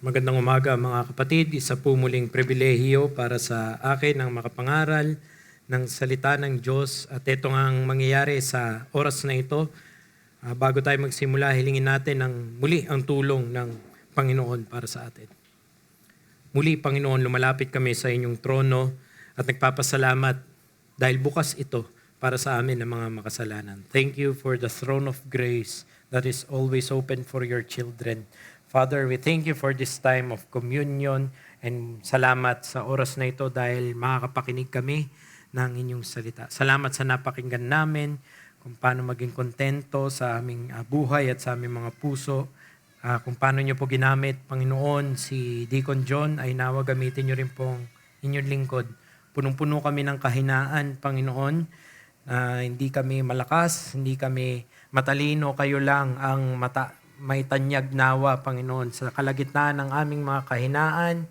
Magandang umaga mga kapatid. Isa po muling pribilehiyo para sa akin ang makapangaral ng salita ng Diyos. At ito ang mangyayari sa oras na ito. Bago tayo magsimula, hilingin natin muli ang tulong ng Panginoon para sa atin. Muli, Panginoon, lumalapit kami sa inyong trono at nagpapasalamat dahil bukas ito para sa amin ng mga makasalanan. Thank you for the throne of grace that is always open for your children. Father, we thank you for this time of communion and salamat sa oras na ito dahil makakapakinig kami ng inyong salita. Salamat sa napakinggan namin kung paano maging kontento sa aming buhay at sa aming mga puso. Kung paano nyo po ginamit, Panginoon, si Deacon John ay nawa gamitin nyo rin pong inyong lingkod. Punong-puno kami ng kahinaan, Panginoon. Hindi kami malakas, hindi kami matalino, kayo lang ang may tanyag nawa, Panginoon. Sa kalagitnaan ng aming mga kahinaan,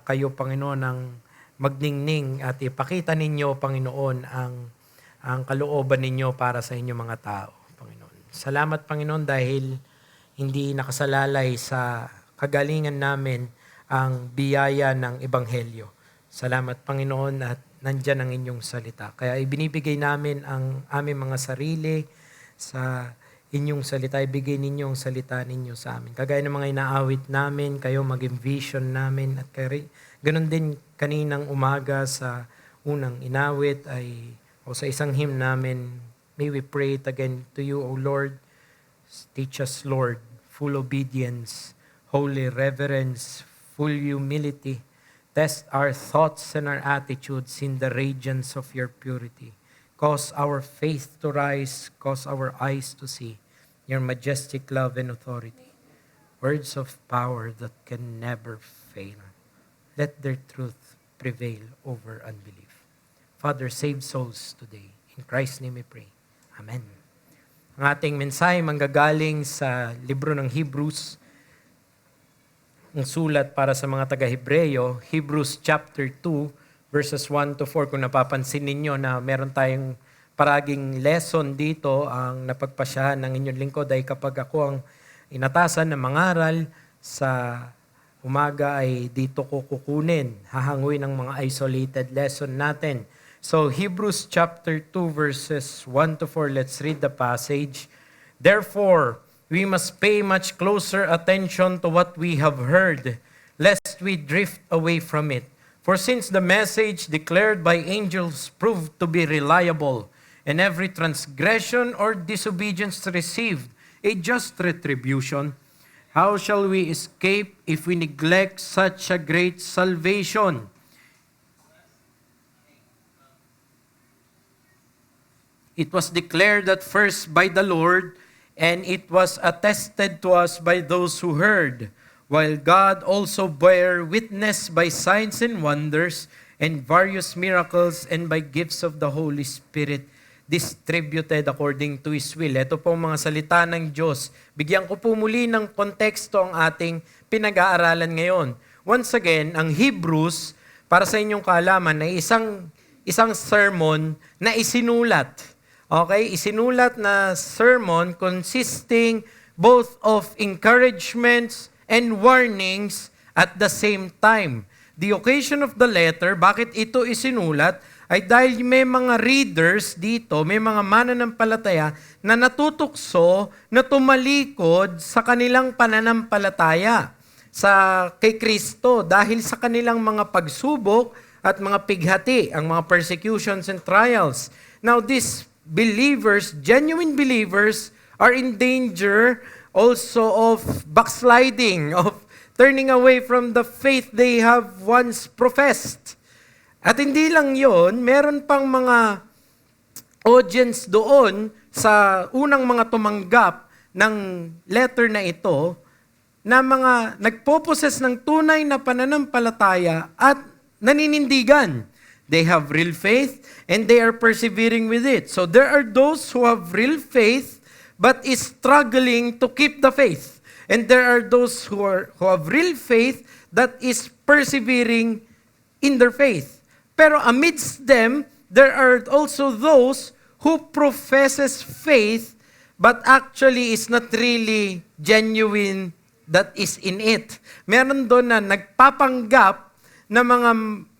kayo, Panginoon, ang magningning at ipakita ninyo, Panginoon, ang kalooban ninyo para sa inyong mga tao, Panginoon. Salamat, Panginoon, dahil hindi nakasalalay sa kagalingan namin ang biyaya ng Ebanghelyo. Salamat, Panginoon, at nandyan ang inyong salita. Kaya ibinibigay namin ang aming mga sarili sa inyong salita. Ibigay ninyo ang salita ninyo sa amin. Kagaya ng mga inaawit namin, kayo maging vision namin. At ganun din kaninang umaga sa unang inawit o sa isang hymn namin, may we pray it again to you, O Lord. Teach us, Lord, full obedience, holy reverence, full humility. Test our thoughts and our attitudes in the radiance of your purity. Cause our faith to rise, cause our eyes to see your majestic love and authority. Words of power that can never fail. Let their truth prevail over unbelief. Father, save souls today. In Christ's name we pray. Amen. Ang ating mensahe manggagaling sa libro ng Hebrews, ang sulat para sa mga taga-Hebreyo, Hebrews chapter 2, verses 1 to 4. Kung napapansin ninyo na meron tayong paraging lesson dito, ang napagpasyahan ng inyong lingkod ay kapag ako ang inatasan na mangaral sa umaga ay dito ko kukunin, hahanguin ng mga isolated lesson natin. So Hebrews chapter 2 verses 1 to 4, let's read the passage. Therefore, we must pay much closer attention to what we have heard, lest we drift away from it. For since the message declared by angels proved to be reliable, and every transgression or disobedience received a just retribution, how shall we escape if we neglect such a great salvation? It was declared at first by the Lord, and it was attested to us by those who heard, while God also bare witness by signs and wonders, and various miracles, and by gifts of the Holy Spirit, distributed according to His will. Ito po mga salita ng Diyos. Bigyan ko po muli ng konteksto ang ating pinag-aaralan ngayon. Once again, ang Hebrews, para sa inyong kaalaman, ay isang sermon na isinulat. Okay? Isinulat na sermon consisting both of encouragements and warnings at the same time. The occasion of the letter, bakit ito isinulat, ay dahil may mga readers dito, may mga mananampalataya na natutukso na tumalikod sa kanilang pananampalataya kay Kristo dahil sa kanilang mga pagsubok at mga pighati, ang mga persecutions and trials. Now these believers, genuine believers, are in danger also of backsliding, of turning away from the faith they have once professed. At hindi lang yon, meron pang mga audience doon sa unang mga tumanggap ng letter na ito na mga nagpo-possess ng tunay na pananampalataya at naninindigan. They have real faith and they are persevering with it. So there are those who have real faith but is struggling to keep the faith. And there are those who have real faith that is persevering in their faith. Pero amidst them, there are also those who professes faith but actually is not really genuine that is in it. Meron doon na nagpapanggap na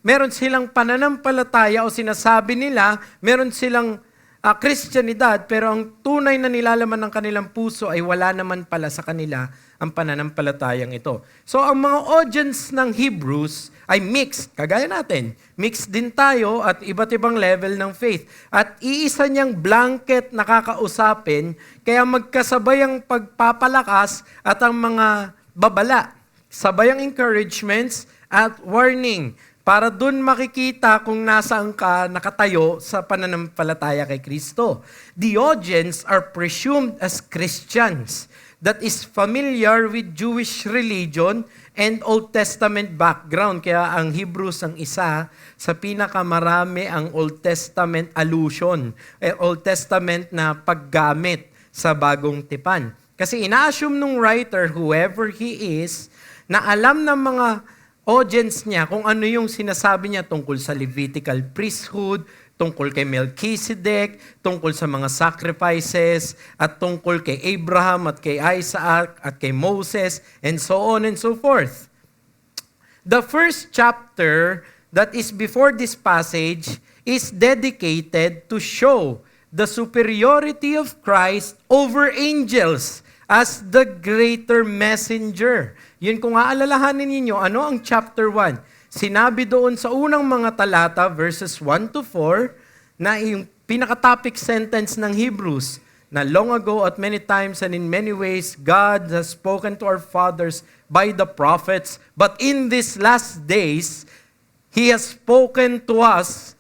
meron silang pananampalataya o sinasabi nila, meron silang Christianidad, pero ang tunay na nilalaman ng kanilang puso ay wala naman pala sa kanila ang pananampalatayang ito. So ang mga audience ng Hebrews ay mixed, kagaya natin. Mixed din tayo at iba't ibang level ng faith. At iisa niyang blanket na kakausapin, kaya magkasabay ang pagpapalakas at ang mga babala. Sabay ang encouragements at warning. Para dun makikita kung nasaan ka nakatayo sa pananampalataya kay Kristo. The audience are presumed as Christians that is familiar with Jewish religion and Old Testament background. Kaya ang Hebrews ang isa sa pinakamarami ang Old Testament allusion, Old Testament na paggamit sa bagong tipan. Kasi ina-assume nung writer, whoever he is, na alam ng mga audience niya kung ano yung sinasabi niya tungkol sa Levitical priesthood, tungkol kay Melchizedek, tungkol sa mga sacrifices, at tungkol kay Abraham at kay Isaac at kay Moses, and so on and so forth. The first chapter that is before this passage is dedicated to show the superiority of Christ over angels as the greater messenger. Yun, kung aalalahanin ninyo, ano ang chapter 1? Sinabi doon sa unang mga talata, verses 1 to 4, na yung pinaka-topic sentence ng Hebrews, na long ago at many times and in many ways, God has spoken to our fathers by the prophets, but in these last days, He has spoken to us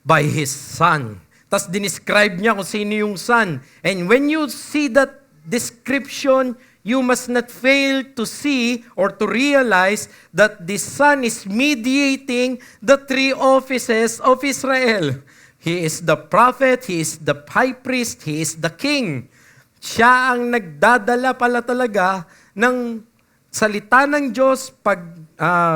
by His Son. Tapos dinescribe niya kung sino yung Son. And when you see that description, you must not fail to see or to realize that the Son is mediating the three offices of Israel. He is the prophet, He is the high priest, He is the king. Siya ang nagdadala pala talaga ng salita ng Diyos,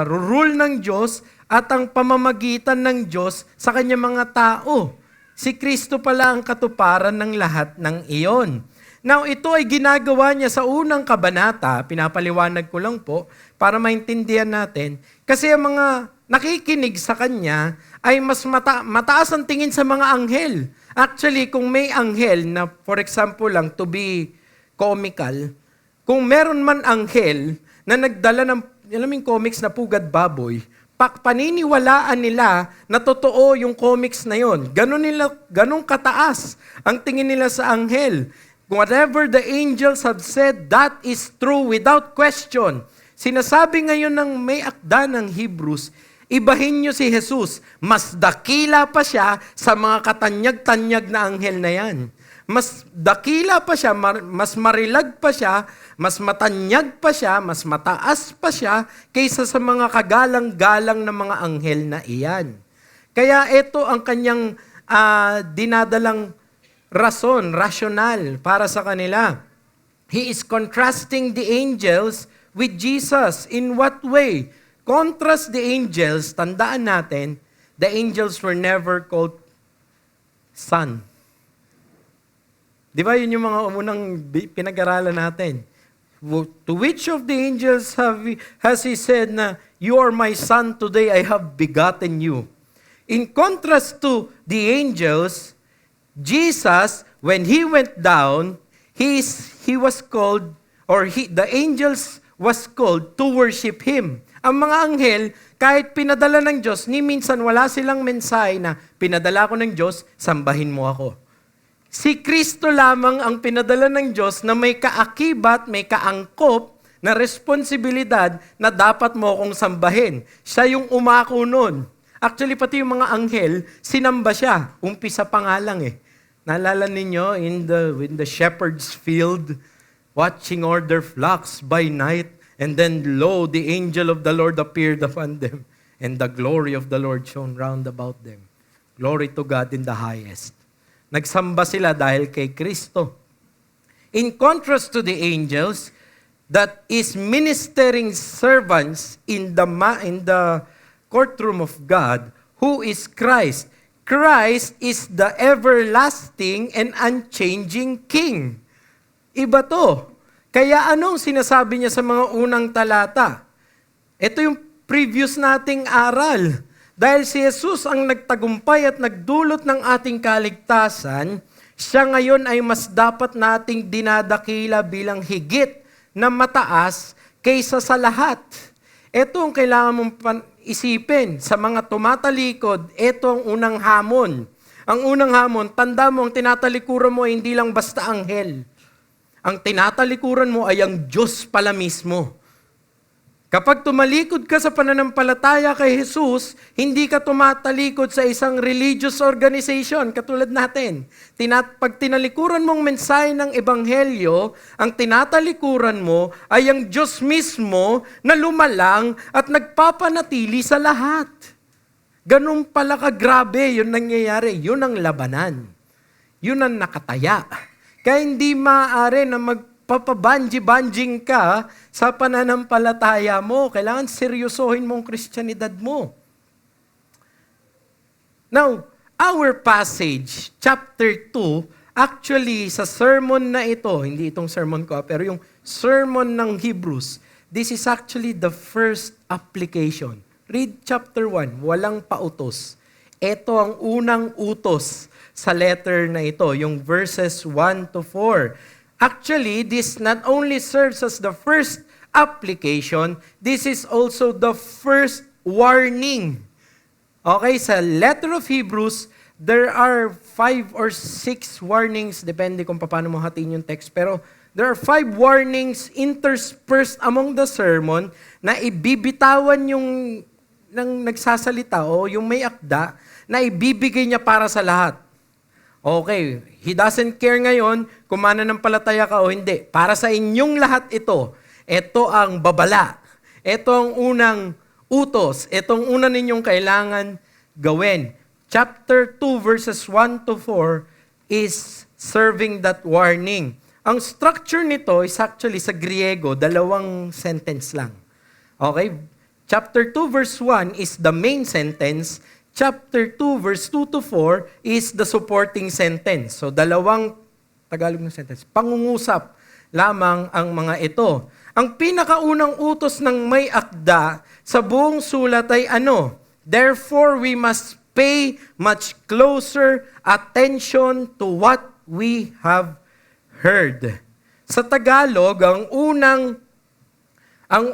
rule ng Diyos, at ang pamamagitan ng Diyos sa kanyang mga tao. Si Kristo pala ang katuparan ng lahat ng iyon. Now, ito ay ginagawa niya sa unang kabanata, pinapaliwanag ko lang po, para maintindihan natin, kasi ang mga nakikinig sa kanya ay mas mataas ang tingin sa mga anghel. Actually, kung may anghel na, for example lang, to be comical, kung meron man anghel na nagdala ng, alam mo yung comics na Pugad Baboy, paniniwalaan nila na totoo yung comics na yon. Ganun kataas ang tingin nila sa anghel. Whatever the angels have said, that is true without question. Sinasabi ngayon ng may akda ng Hebrews, ibahin niyo si Jesus. Mas dakila pa siya sa mga katanyag-tanyag na anghel na yan. Mas dakila pa siya, mas marilag pa siya, mas matanyag pa siya, mas mataas pa siya, kaysa sa mga kagalang-galang na mga anghel na iyan. Kaya ito ang kanyang dinadalang rasyonal para sa kanila. He is contrasting the angels with Jesus. In what way? Contrast the angels, tandaan natin, the angels were never called son. Di ba yun yung mga unang pinag-aralan natin? To which of the angels has He said na, you are my son, today I have begotten you. In contrast to the angels, Jesus, when He went down, He was called, or the angels was called to worship Him. Ang mga anghel, kahit pinadala ng Diyos, ni minsan wala silang mensahe na, pinadala ko ng Diyos, sambahin mo ako. Si Kristo lamang ang pinadala ng Diyos na may kaakibat, may kaangkop na responsibilidad na dapat mo akong sambahin. Siya yung umako nun. Actually, pati yung mga anghel, sinamba siya. Umpisa pa nga lang eh. Naalala ninyo, in the shepherd's field, watching all their flocks by night, and then lo, the angel of the Lord appeared upon them, and the glory of the Lord shone round about them. Glory to God in the highest. Nagsamba sila dahil kay Kristo. In contrast to the angels, that is ministering servants in the courtroom of God, who is Christ. Christ is the everlasting and unchanging King. Iba to. Kaya anong sinasabi niya sa mga unang talata? Ito yung previous nating aral. Dahil si Jesus ang nagtagumpay at nagdulot ng ating kaligtasan, siya ngayon ay mas dapat nating dinadakila bilang higit na mataas kaysa sa lahat. Ito ang kailangan mong isipin. Sa mga tumatalikod, ito ang unang hamon. Ang unang hamon, tanda mo, ang tinatalikuran mo ay hindi lang basta anghel. Ang tinatalikuran mo ay ang Diyos pala mismo. Kapag tumalikod ka sa pananampalataya kay Jesus, hindi ka tumatalikod sa isang religious organization katulad natin. Pag tinalikuran mong mensahe ng Ebanghelyo, ang tinatalikuran mo ay ang Diyos mismo na lumalang at nagpapanatili sa lahat. Ganun pala kagrabe yun nangyayari. Yun ang labanan. Yun ang nakataya. Kaya hindi maaari na papabanji-banjing ka sa pananampalataya mo. Kailangan seryosohin mo ang Kristyanidad mo. Now, our passage, chapter 2, actually sa sermon na ito, hindi itong sermon ko, pero yung sermon ng Hebrews, this is actually the first application. Read chapter 1, walang pautos. Ito ang unang utos sa letter na ito, yung verses 1 to 4. Actually, this not only serves as the first application, this is also the first warning. Okay, sa letter of Hebrews, there are 5 or 6 warnings, depende kung paano mo hatiin yung text, pero there are 5 warnings interspersed among the sermon na ibibitawan yung ng nagsasalita o yung may akda na ibibigay niya para sa lahat. Okay, he doesn't care ngayon kung mananampalataya ka o hindi. Para sa inyong lahat ito, ito ang babala. Ito ang unang utos. Itong una ninyong kailangan gawin. Chapter 2 verses 1 to 4 is serving that warning. Ang structure nito is actually sa Griego, 2 sentence lang. Okay? Chapter 2 verse 1 is the main sentence. Chapter 2, verse 2 to 4 is the supporting sentence. So, 2 Tagalog na sentence. Pangungusap lamang ang mga ito. Ang pinakaunang utos ng may akda sa buong sulat ay ano? Therefore, we must pay much closer attention to what we have heard. Sa Tagalog, ang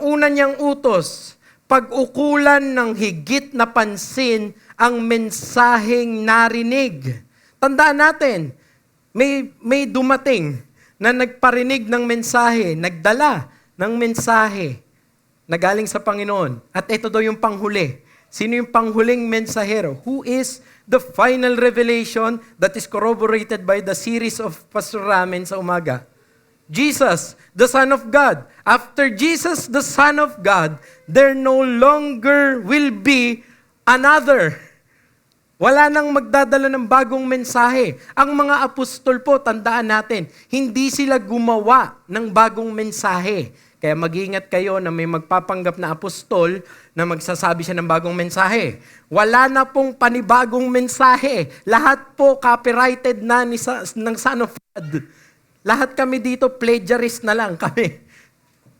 una niyang utos, pag-ukulan ng higit na pansin ang mensaheng narinig. Tandaan natin, may dumating na nagparinig ng mensahe, nagdala ng mensahe na galing sa Panginoon. At ito daw yung panghuli. Sino yung panghuling mensahero? Who is the final revelation that is corroborated by the series of Pastor Ramen sa umaga? Jesus, the Son of God. After Jesus, the Son of God, there no longer will be another. Wala nang magdadala ng bagong mensahe. Ang mga apostol po, tandaan natin, hindi sila gumawa ng bagong mensahe. Kaya mag-ingat kayo na may magpapanggap na apostol na magsasabi siya ng bagong mensahe. Wala na pong panibagong mensahe. Lahat po copyrighted na ng Son of God. Lahat kami dito, plagiarist na lang kami.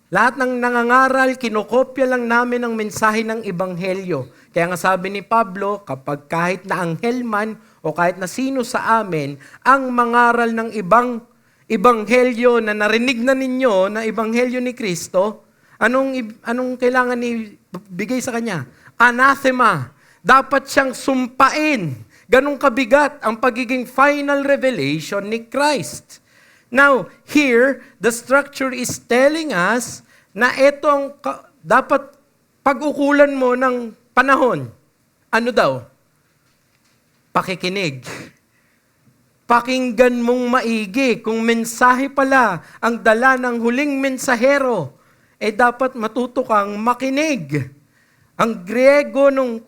Lahat ng nangangaral, kinokopya lang namin ang mensahe ng Ebanghelyo. Kaya nga sabi ni Pablo, kapag kahit na anghel man o kahit na sino sa amin, ang mangaral ng ibang Ebanghelyo na narinig na ninyo na Ebanghelyo ni Kristo, anong kailangan ibigay sa kanya? Anathema. Dapat siyang sumpain. Ganong kabigat ang pagiging final revelation ni Christ. Now, here, the structure is telling us na itong dapat pag-ukulan mo ng panahon. Ano daw? Pakikinig. Pakinggan mong maigi. Kung mensahe pala ang dala ng huling mensahero, dapat matuto kang makinig. Ang Griego nung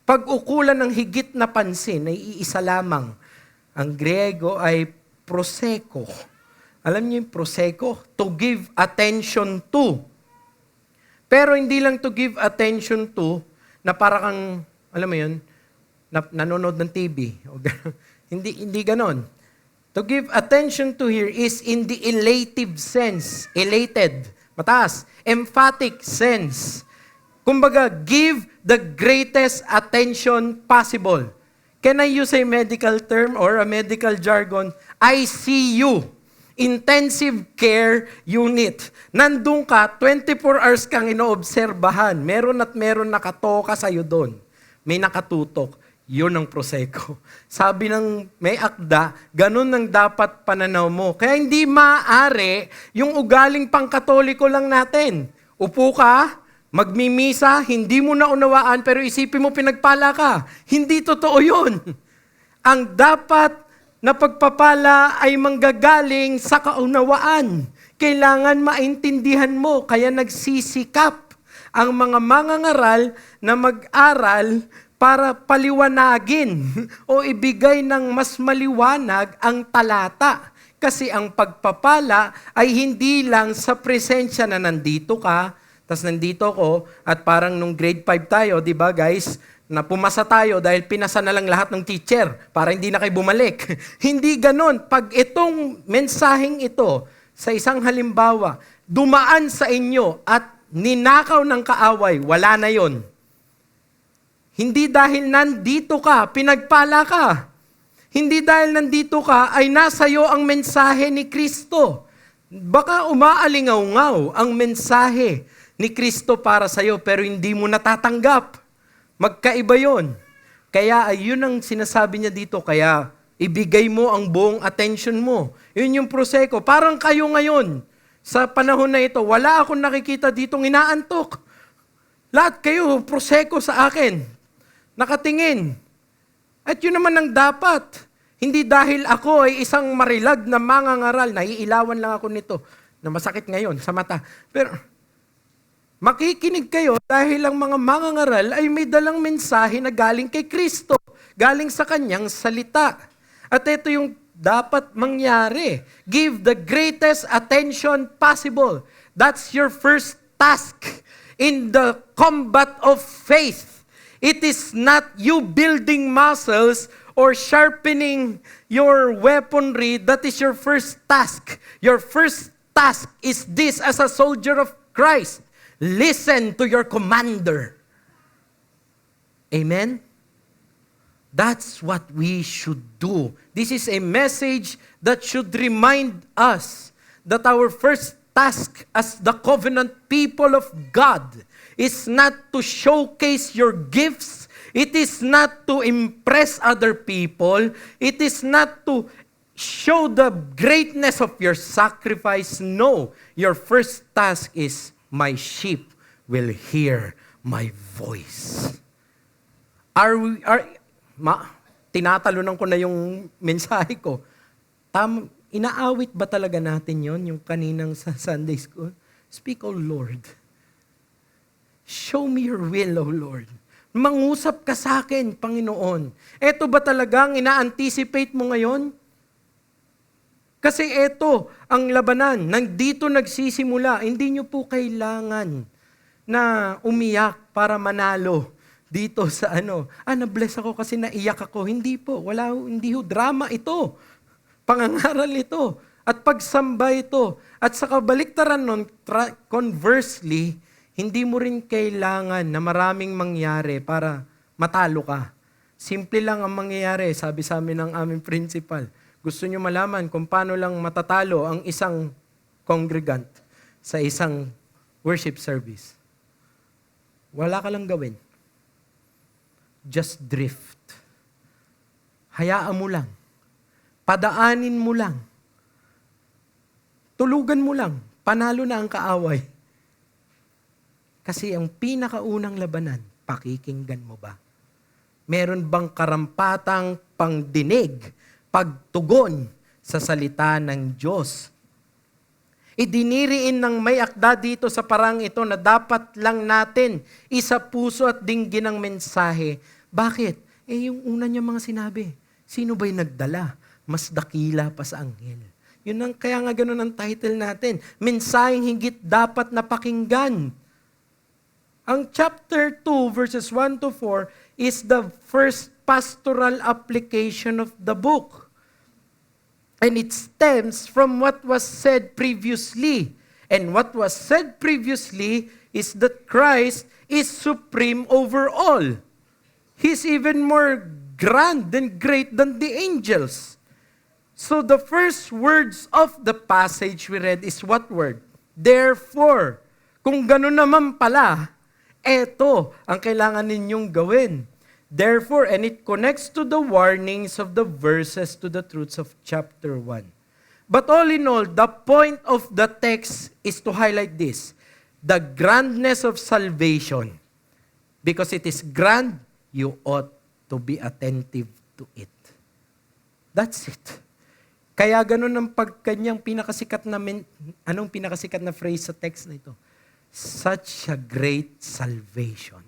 pag-ukulan ng higit na pansin ay iisa lamang. Ang Griego ay proseko. Alam niyo yung proseko? To give attention to. Pero hindi lang to give attention to na para kang, alam mo yun, nanonood ng TV. Hindi ganon. To give attention to here is in the elative sense. Elated. Mataas. Emphatic sense. Kumbaga, give the greatest attention possible. Can I use a medical term or a medical jargon? ICU. Intensive Care Unit. Nandun ka, 24 hours kang inoobserbahan. Meron at meron nakatoka sa'yo doon. May nakatutok. Yun ang Prosecco. Sabi ng may akda, ganun ang dapat pananaw mo. Kaya hindi maaari yung ugaling pangkatoliko lang natin. Upo ka, magmimisa, hindi mo naunawaan, pero isipin mo pinagpala ka. Hindi totoo yun. Ang dapat na pagpapala ay manggagaling sa kaunawaan. Kailangan maintindihan mo, kaya nagsisikap ang mga mangangaral na mag-aral para paliwanagin o ibigay ng mas maliwanag ang talata. Kasi ang pagpapala ay hindi lang sa presensya na nandito ka, tas nandito ko, at parang nung grade 5 tayo, di ba guys, na pumasa tayo dahil pinasa na lang lahat ng teacher para hindi na kayo bumalik. Hindi ganon. Pag itong mensaheng ito, sa isang halimbawa, dumaan sa inyo at ninakaw ng kaaway, wala na yon. Hindi dahil nandito ka, pinagpala ka. Hindi dahil nandito ka, ay nasa iyo ang mensahe ni Kristo. Baka umaalingaw-ngaw ang mensahe ni Kristo para sa iyo, pero hindi mo natatanggap. Magkaiba yon. Kaya ayun ang sinasabi niya dito, kaya ibigay mo ang buong attention mo. Yun yung Prosecco. Parang kayo ngayon, sa panahon na ito, wala akong nakikita ditong inaantok. Lahat kayo, Prosecco sa akin. Nakatingin. At yun naman ang dapat. Hindi dahil ako ay isang marilag na mangangaral, naiilawan lang ako nito, na masakit ngayon sa mata. Pero makikinig kayo dahil ang mga mangangaral ay may dalang mensahe na galing kay Kristo, galing sa kanyang salita. At ito yung dapat mangyari. Give the greatest attention possible. That's your first task in the combat of faith. It is not you building muscles or sharpening your weaponry. That is your first task. Your first task is this as a soldier of Christ. Listen to your commander. Amen? That's what we should do. This is a message that should remind us that our first task as the covenant people of God is not to showcase your gifts. It is not to impress other people. It is not to show the greatness of your sacrifice. No, your first task is, my sheep will hear my voice. Tinatalunan ko na yung mensahe ko. Inaawit ba talaga natin yon yung kaninang sa Sunday school? Speak, O Lord. Show me your will, O Lord. Mangusap ka sa akin, Panginoon. Ito ba talagang ina-anticipate mo ngayon? Kasi ito ang labanan. Nandito nagsisimula. Hindi nyo po kailangan na umiyak para manalo dito sa na-bless ako kasi naiyak ako. Hindi po. Hindi ho. Drama ito. Pangangaral ito. At pagsamba ito. At sa kabaliktaran nun, conversely, hindi mo rin kailangan na maraming mangyari para matalo ka. Simple lang ang mangyayari, sabi sa amin ng aming principal. Gusto nyo malaman kung paano lang matatalo ang isang congregant sa isang worship service. Wala ka lang gawin. Just drift. Hayaan mo lang. Padaanin mo lang. Tulugan mo lang. Panalo na ang kaaway. Kasi ang pinakaunang labanan, pakikinggan mo ba? Meron bang karampatang pangdinig, pagtugon sa salita ng Diyos? Idiniriin ng may akda dito sa parang ito na dapat lang natin isa puso at dinggin ang mensahe. Bakit? Yung una niya mga sinabi, sino ba'y nagdala? Mas dakila pa sa anghel. Kaya nga ganun ang title natin. Mensaheng higit dapat na pakinggan. Ang chapter 2, verses 1 to 4, is the first pastoral application of the book. And it stems from what was said previously. And what was said previously is that Christ is supreme over all. He's even more grand and great than the angels. So the first words of the passage we read is what word? Therefore. Kung gano'n naman pala, eto ang kailangan ninyong gawin. Therefore, and it connects to the warnings of the verses to the truths of chapter 1. But all in all, the point of the text is to highlight this, the grandness of salvation. Because it is grand, you ought to be attentive to it. That's it. Kaya ganun ang pagkanyang pinakasikat na, anong pinakasikat na phrase sa text na ito? Such a great salvation.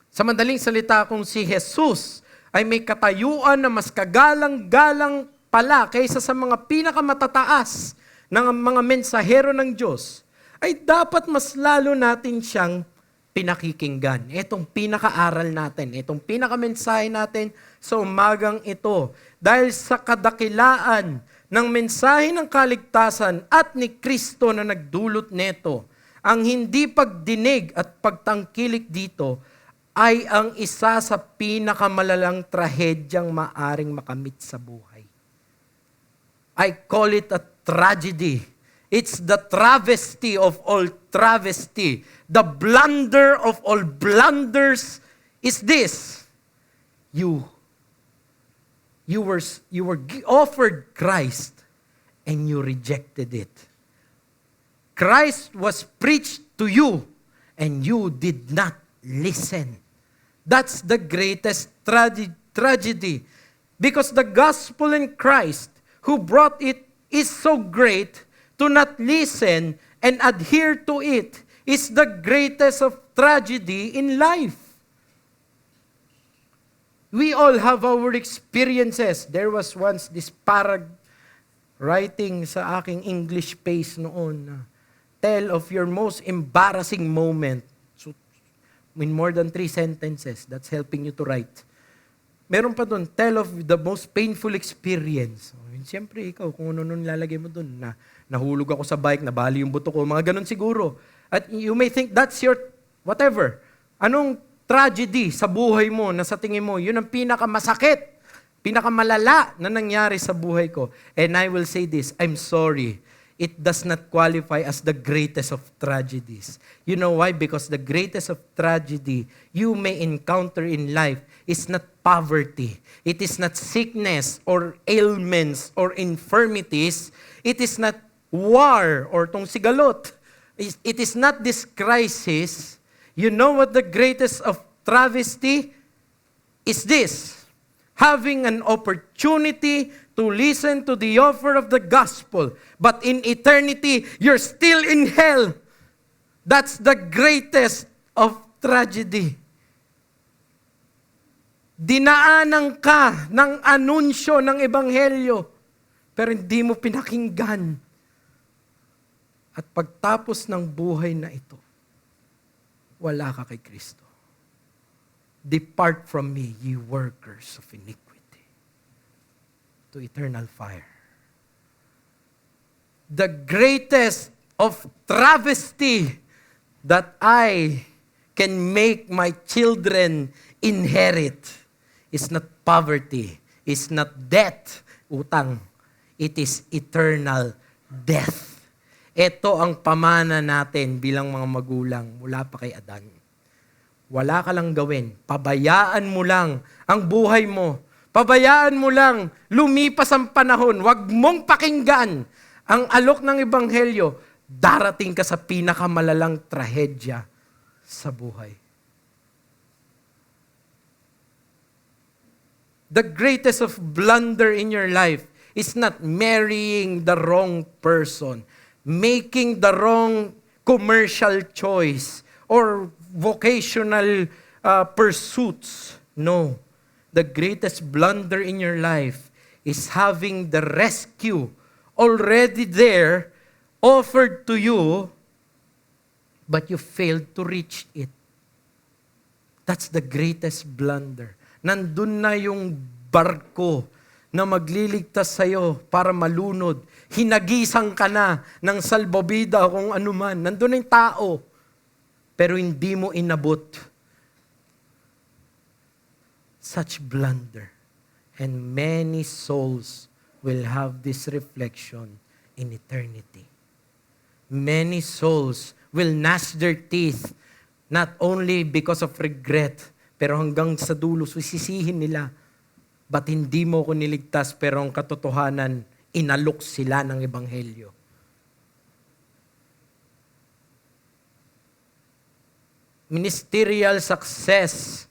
Sa madaling salita, kung si Jesus ay may katayuan na mas kagalang-galang pala kaysa sa mga pinakamatataas ng mga mensahero ng Diyos, ay dapat mas lalo natin siyang pinakikinggan. Itong pinakaaral natin, itong pinakamensahe natin sa umagang ito. Dahil sa kadakilaan ng mensahe ng kaligtasan at ni Kristo na nagdulot neto, ang hindi pagdinig at pagtangkilik dito ay ang isa sa pinakamalalang trahedyang maaring makamit sa buhay. I call it a tragedy. It's the travesty of all travesty. The blunder of all blunders is this. You were offered Christ and you rejected it. Christ was preached to you and you did not listen. That's the greatest tragedy. Because the gospel in Christ who brought it is so great, to not listen and adhere to it is the greatest of tragedy in life. We all have our experiences. There was once this writing sa aking English pace noon. Tell of your most embarrassing moment. So, in more than 3 sentences, that's helping you to write. Meron pa doon, tell of the most painful experience. Siyempre, ikaw, kung ano nun lalagay mo doon, na nahulog ako sa bike, nabali yung buto ko, mga ganun siguro. At you may think that's your whatever. Anong tragedy sa buhay mo na sa tingin mo, yun ang pinakamasakit, pinakamalala na nangyari sa buhay ko. And I will say this, I'm sorry. It does not qualify as the greatest of tragedies. You know why? Because the greatest of tragedy you may encounter in life is not poverty. It is not sickness or ailments or infirmities. It is not war or tong sigalot. It is not this crisis. You know what the greatest of travesty is this? Having an opportunity to listen to the offer of the gospel, but in eternity, you're still in hell. That's the greatest of tragedy. Dinaanan ka ng anunsyo ng ebanghelyo, pero hindi mo pinakinggan. At pagtapos ng buhay na ito, wala ka kay Kristo. Depart from me, ye workers of iniquity, to eternal fire. The greatest of travesty that I can make my children inherit is not poverty, is not debt, utang. It is eternal death. Ito ang pamana natin bilang mga magulang mula pa kay Adan. Wala ka lang gawin. Pabayaan mo lang ang buhay mo. Pabayaan mo lang. Lumipas ang panahon. Huwag mong pakinggan ang alok ng ebanghelyo. Darating ka sa pinakamalalang trahedya sa buhay. The greatest of blunder in your life is not marrying the wrong person, making the wrong commercial choice, or vocational pursuits. No. The greatest blunder in your life is having the rescue already there, offered to you, but you failed to reach it. That's the greatest blunder. Nandun na yung barko na magliligtas sa'yo para malunod. Hinagisan ka na ng salbobida kung ano man. Nandun na yung tao, pero hindi mo inabot. Such blunder. And many souls will have this reflection in eternity. Many souls will gnash their teeth, not only because of regret, pero hanggang sa dulo, sisisihin nila, ba't hindi mo ko niligtas, pero ang katotohanan, inalok sila ng Ebanghelyo. Ministerial success,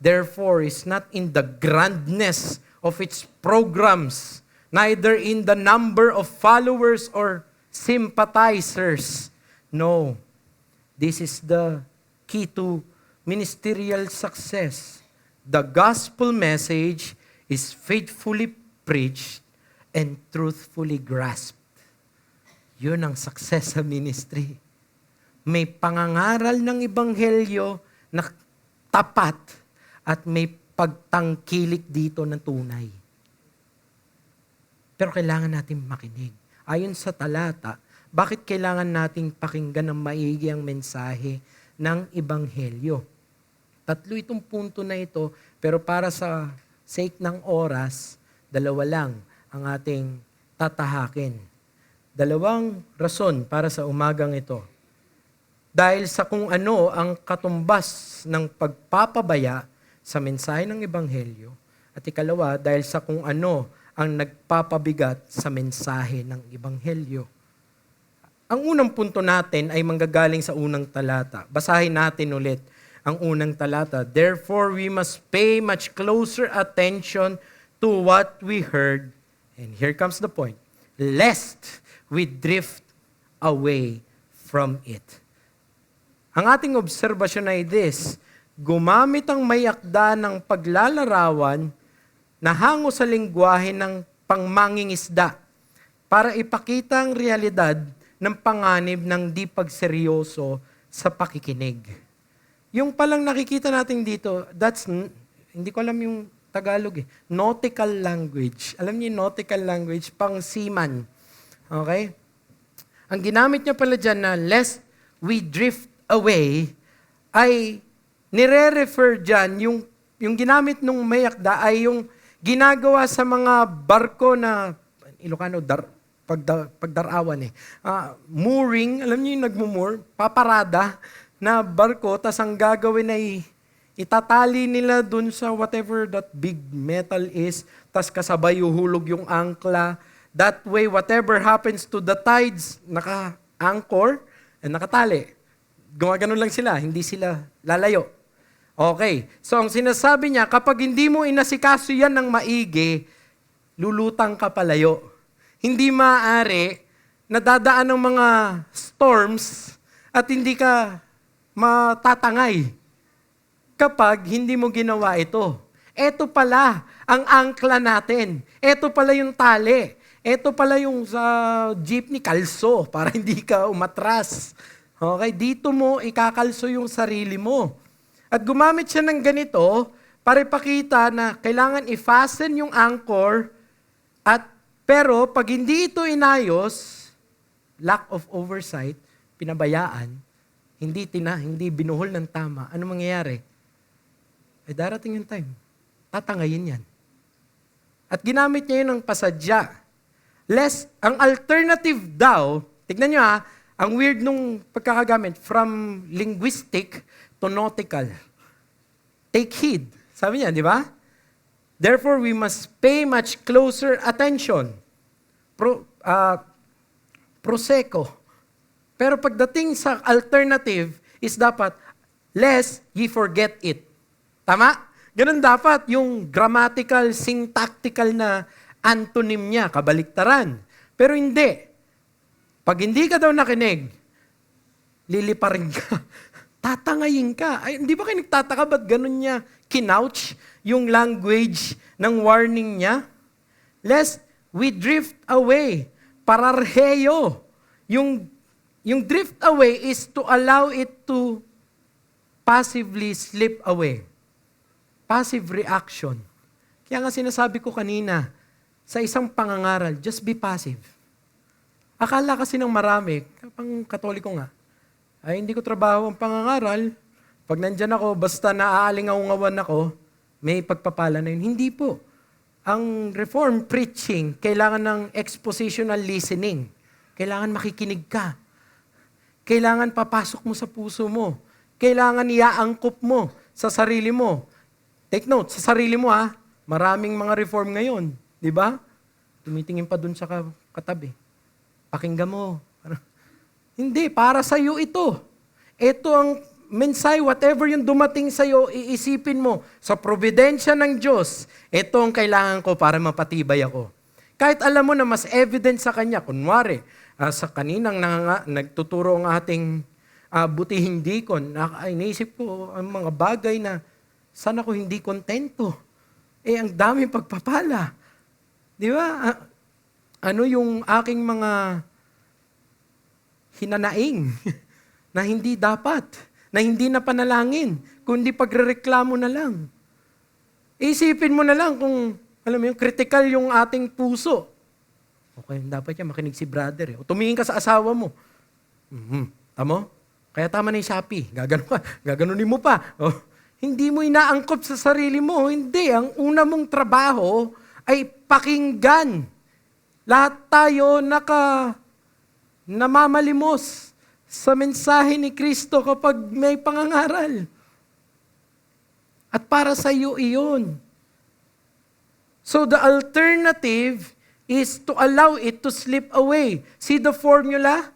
therefore, is not in the grandness of its programs, neither in the number of followers or sympathizers. No. This is the key to ministerial success. The gospel message is faithfully preached and truthfully grasped. Yun ang success sa ministry. May pangangaral ng Ebanghelyo na tapat at may pagtangkilik dito na tunay. Pero kailangan natin makinig. Ayon sa talata, bakit kailangan nating pakinggan ng maigi ang mensahe ng Ebanghelyo? Tatlo itong punto na ito, pero para sa sake ng oras, dalawa lang ang ating tatahakin. Dalawang rason para sa umagang ito. Dahil sa kung ano ang katumbas ng pagpapabaya sa mensahe ng Ebanghelyo, at ikalawa, dahil sa kung ano ang nagpapabigat sa mensahe ng Ebanghelyo. Ang unang punto natin ay manggagaling sa unang talata. Basahin natin ulit ang unang talata. Therefore, we must pay much closer attention to what we heard. And here comes the point. Lest we drift away from it. Ang ating obserbasyon ay this. Gumamit ang may akda ng paglalarawan na hango sa lingwahe ng pangmangingisda para ipakita ang realidad ng panganib ng di pagseryoso sa pakikinig. Yung palang nakikita natin dito, hindi ko alam yung Tagalog nautical language. Alam niyo yung nautical language, pang seaman. Okay? Ang ginamit niya pala dyan na lest we drift away, ay nire-refer dyan, yung ginamit nung may akda ay yung ginagawa sa mga barko na, Ilocano, pagdarawan mooring, alam niyo yung nagmumoor, paparada na barko, tas ang gagawin ay itatali nila dun sa whatever that big metal is, tas kasabay uhulog yung angkla. That way, whatever happens to the tides, naka-anchor, nakatali. Gumaganon lang sila, hindi sila lalayo. Okay, so ang sinasabi niya, kapag hindi mo inasikaso yan ng maigi, lulutang ka palayo. Hindi maaari na dadaan ng mga storms at hindi ka matatangay kapag hindi mo ginawa ito. Ito pala ang angkla natin. Ito pala yung tali. Ito pala yung sa jeepney kalso para hindi ka umatras. Okay, dito mo ikakalso yung sarili mo. At gumamit siya ng ganito para ipakita na kailangan i-fasten yung anchor pero pag hindi ito inayos, lack of oversight, pinabayaan, hindi binuhol ng tama, ano mangyayari? Ay darating yung time. Tatangayin yan. At ginamit niya yun ng pasadya. Ang alternative daw, tignan nyo ang weird nung pagkakagamit, from linguistic to nautical. Take heed. Sabi niya, di ba? Therefore, we must pay much closer attention. Prosecco. Pero pagdating sa alternative is dapat, lest ye forget it. Tama? Ganun dapat yung grammatical, syntactical na antonym niya, kabaliktaran. Pero hindi. Pag hindi ka daw nakinig, liliparin ka. Tatangayin ka. Ay, hindi ba kayo nagtataka ba't ganun niya kinouch yung language ng warning niya? Lest we drift away. Pararheyo. Yung drift away is to allow it to passively slip away. Passive reaction. Kaya nga sinasabi ko kanina, sa isang pangangaral, just be passive. Akala kasi ng marami, pang Katoliko nga, ay hindi ko trabaho ang pangangaral. Pag nandyan ako, basta naaalingaw-ngawan ako, may pagpapala na yun. Hindi po. Ang Reformed preaching, kailangan ng expositional listening. Kailangan makikinig ka. Kailangan papasok mo sa puso mo. Kailangan iaangkop mo sa sarili mo. Take note, sa sarili mo maraming mga reform ngayon. Di ba? Tumitingin pa dun sa katabi. Pakinggan mo. Hindi, para sa iyo ito. Ito ang mensahe, whatever yung dumating sa iyo, iisipin mo. Sa providensya ng Diyos, ito ang kailangan ko para mapatibay ako. Kahit alam mo na mas evident sa Kanya, kunwari, sa kaninang nagtuturo ang ating butihing deacon, iniisip ko ang mga bagay na sana ko hindi kontento. Ang dami pagpapala. Di ba? Ano yung aking mga hinanaing na hindi dapat, na hindi na panalangin, kundi pagrereklamo na lang. Isipin mo na lang kung, alam mo yung critical yung ating puso. Okay, dapat yan makinig si brother. O tumingin ka sa asawa mo. Tamo? Kaya tama na yung Shopee. Gaganunin mo pa. O, hindi mo inaangkop sa sarili mo. Hindi. Ang una mong trabaho ay pakinggan. Lahat tayo namamalimos sa mensahe ni Kristo kapag may pangangaral. At para sa iyo iyon. So the alternative is to allow it to slip away. See the formula?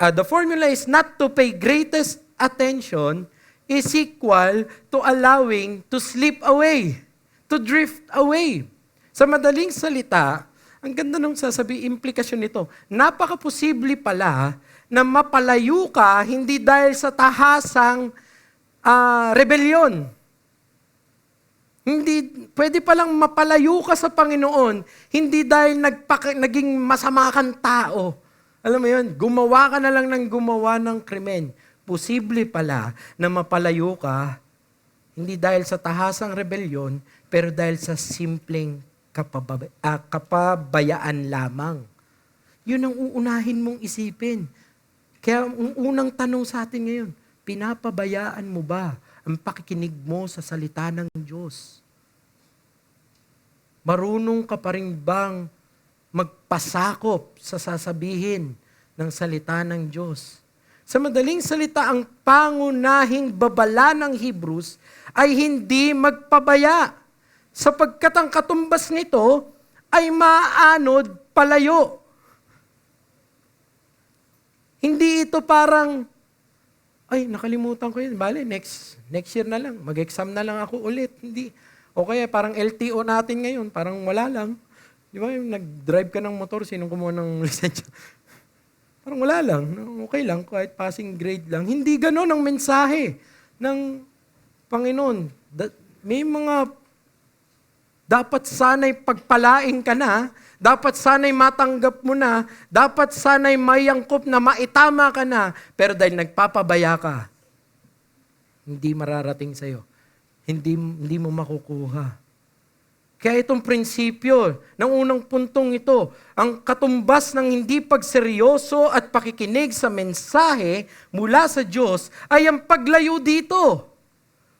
The formula is not to pay greatest attention is equal to allowing to slip away, to drift away. Sa madaling salita, ang ganda nung implikasyon nito, napaka-posible pala na mapalayo ka hindi dahil sa tahasang rebelyon. Hindi, pwede palang mapalayo ka sa Panginoon, hindi dahil naging masama kang tao. Alam mo yun, gumawa ka na lang ng gumawa ng krimen. Posible pala na mapalayo ka, hindi dahil sa tahasang rebelyon, pero dahil sa simpleng kapabayaan lamang. Yun ang uunahin mong isipin. Kaya ang unang tanong sa atin ngayon, pinapabayaan mo ba ang pakikinig mo sa salita ng Diyos? Marunong ka pa rin bang magpasakop sa sasabihin ng salita ng Diyos? Sa madaling salita, ang pangunahing babala ng Hebrews ay hindi magpabaya, sapagkat ang katumbas nito ay maaanod palayo. Hindi ito parang, ay, nakalimutan ko yun. Bale, next year na lang. Mag-exam na lang ako ulit. Hindi. O kaya parang LTO natin ngayon, parang wala lang. Di ba, yung nag-drive ka ng motor, sinong kumuha ng lisensya? Parang wala lang. Okay lang, kahit passing grade lang. Hindi ganon ang mensahe ng Panginoon. May mga dapat sana'y pagpalain ka na, dapat sana'y matanggap mo na, dapat sana'y mayangkop na maitama ka na, pero dahil nagpapabaya ka, hindi mararating sa'yo. Hindi mo makukuha. Kaya itong prinsipyo ng unang puntong ito, ang katumbas ng hindi pagseryoso at pakikinig sa mensahe mula sa Diyos ay ang paglayo dito.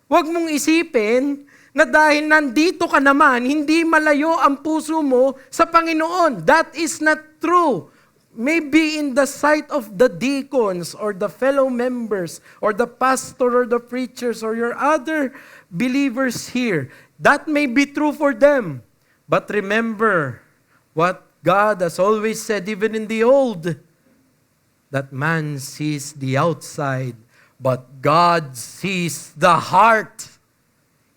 Huwag mong isipin na dahil nandito ka naman, hindi malayo ang puso mo sa Panginoon. That is not true. Maybe in the sight of the deacons or the fellow members or the pastor or the preachers or your other believers here, that may be true for them. But remember what God has always said even in the old, that man sees the outside, but God sees the heart.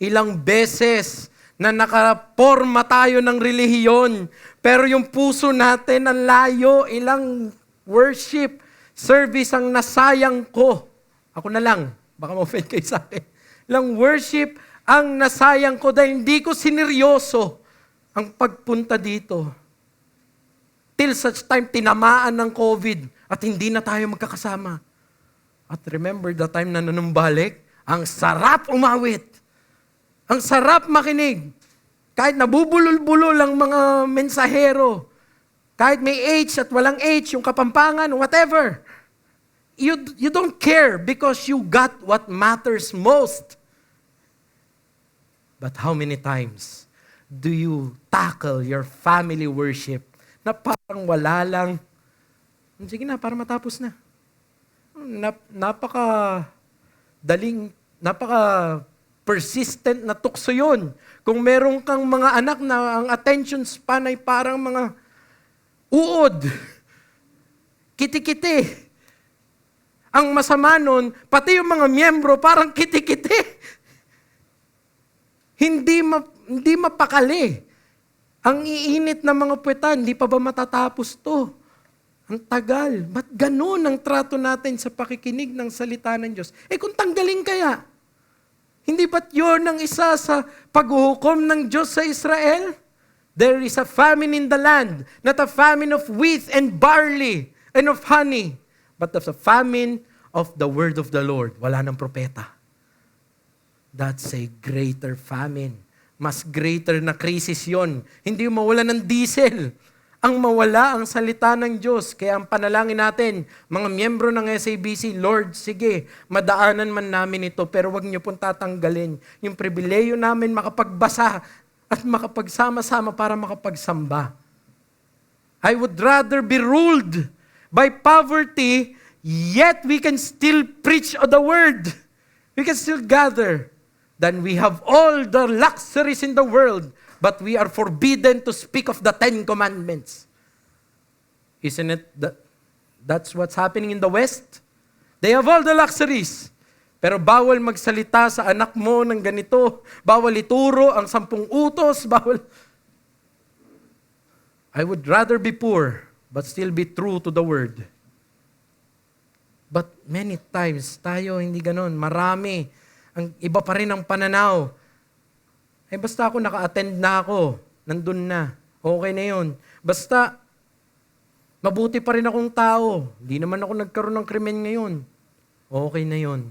Ilang beses na nakaporma tayo ng relihiyon, pero yung puso natin ang layo, ilang worship, service ang nasayang ko. Ako na lang, baka ma-offend kayo sa akin. Ilang worship ang nasayang ko dahil hindi ko sineryoso ang pagpunta dito. Till such time, tinamaan ng COVID at hindi na tayo magkakasama. At remember the time na nanumbalik, ang sarap umawit. Ang sarap makinig. Kahit nabubulol-bulol ang mga mensahero, kahit may H at walang H, yung Kapampangan, whatever. You don't care because you got what matters most. But how many times do you tackle your family worship na parang wala lang? Sige na, para matapos na. Napaka persistent na tukso yun. Kung meron kang mga anak na ang attention span ay parang mga uod, kiti-kiti. Ang masama nun, pati yung mga miyembro parang kiti-kiti. Hindi mapakali. Ang iinit ng mga puwetan, hindi pa ba matatapos to? Ang tagal. Ba't ganun ang trato natin sa pakikinig ng salita ng Diyos? Kung tanggalin kaya, hindi ba't yun ang isa sa paghuhukom ng Diyos sa Israel? There is a famine in the land, not a famine of wheat and barley and of honey, but of the famine of the word of the Lord. Wala ng propeta. That's a greater famine. Mas greater na krisis yon. Hindi mawala ng diesel. Ang mawala ang salita ng Diyos. Kaya ang panalangin natin, mga miyembro ng SABC, Lord, sige, madaanan man namin ito, pero wag niyo pong tatanggalin yung pribileyo namin makapagbasa at makapagsama-sama para makapagsamba. I would rather be ruled by poverty, yet we can still preach the word. We can still gather. Then we have all the luxuries in the world, but we are forbidden to speak of the 10 Commandments. Isn't it that's what's happening in the West? They have all the luxuries. Pero bawal magsalita sa anak mo ng ganito. Bawal ituro ang 10 utos. Bawal. I would rather be poor, but still be true to the word. But many times, tayo hindi ganon. Marami. Ang iba pa rin ang pananaw. Basta ako naka-attend na ako. Nandun na. Okay na yun. Basta, mabuti pa rin akong tao. Hindi naman ako nagkaroon ng krimen ngayon. Okay na yun.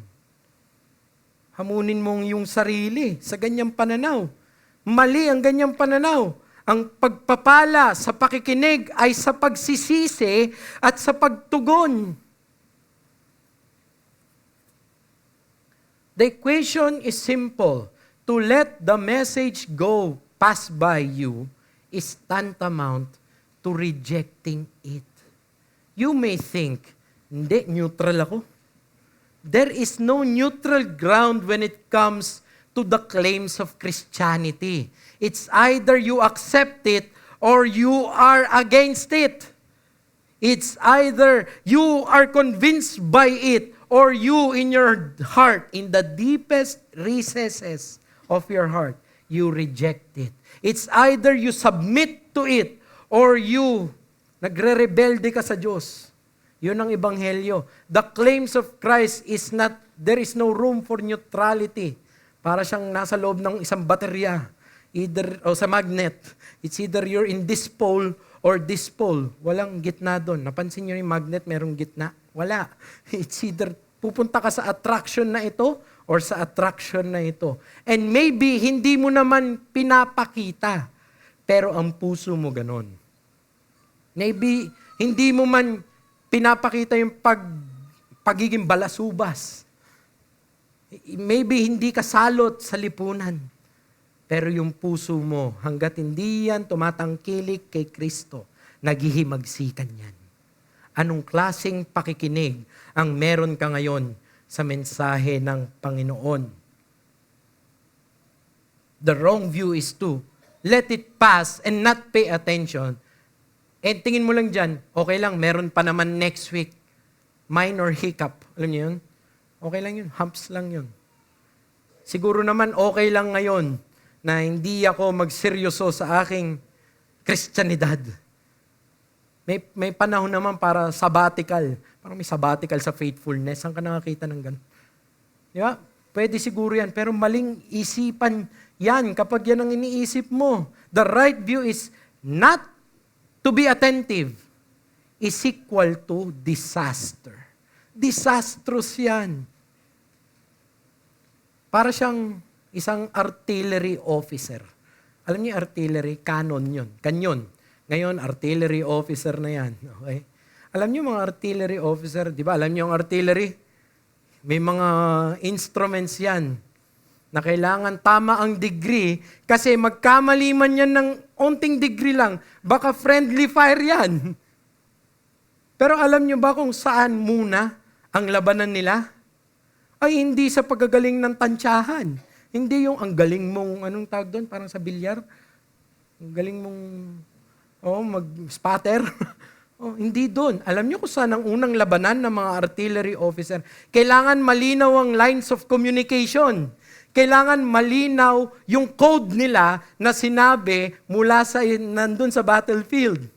Hamunin mong yung sarili sa ganyang pananaw. Mali ang ganyang pananaw. Ang pagpapala sa pakikinig ay sa pagsisisi at sa pagtugon. The equation is simple. To let the message pass by you is tantamount to rejecting it. You may think, hindi, neutral ako. There is no neutral ground when it comes to the claims of Christianity. It's either you accept it or you are against it. It's either you are convinced by it or you in your heart, in the deepest recesses of your heart, you reject it. It's either you submit to it or you nagre-rebelde ka sa Diyos. Yun ang ebanghelyo. The claims of Christ is not, there is no room for neutrality. Para siyang nasa loob ng isang baterya. Either, o sa magnet. It's either you're in this pole or this pole. Walang gitna doon. Napansin niyo yung magnet, merong gitna? Wala. It's either pupunta ka sa attraction na ito or sa attraction na ito. And maybe hindi mo naman pinapakita, pero ang puso mo ganon. Maybe hindi mo man pinapakita yung pagiging balasubas. Maybe hindi ka salot sa lipunan, pero yung puso mo, hanggat hindi yan tumatangkilik kay Kristo, naghihimagsikan yan. Anong klaseng pakikinig ang meron ka ngayon sa mensahe ng Panginoon? The wrong view is to let it pass and not pay attention. Tingin mo lang dyan, okay lang, meron pa naman next week. Minor hiccup. Alam niyo yun? Okay lang yun. Humps lang yun. Siguro naman okay lang ngayon na hindi ako magseryoso sa aking Kristiyanidad. May panahon naman para sabbatical. Parang may sabbatical sa faithfulness. Saan ka nakakita ng ganun? Di ba? Pwede siguro yan. Pero maling isipan yan kapag yan ang iniisip mo. The right view is not to be attentive is equal to disaster. Disastrous yan. Para siyang isang artillery officer. Alam niyo, artillery, cannon yun. Kanyon. Ngayon, artillery officer na yan. Okay? Alam niyo mga artillery officer, di ba? Alam niyo yung artillery? May mga instruments yan na kailangan tama ang degree kasi magkamali man yan ng onting degree lang, baka friendly fire yan. Pero alam niyo ba kung saan muna ang labanan nila? Ay hindi sa pagagaling ng tansyahan. Hindi yung ang galing mong, anong tawag doon, parang sa bilyar. Ang galing mong, mag-spatter. Hindi doon. Alam niyo kung saan ang unang labanan ng mga artillery officer? Kailangan malinaw ang lines of communication. Kailangan malinaw yung code nila na sinabi mula sa nandun sa battlefield.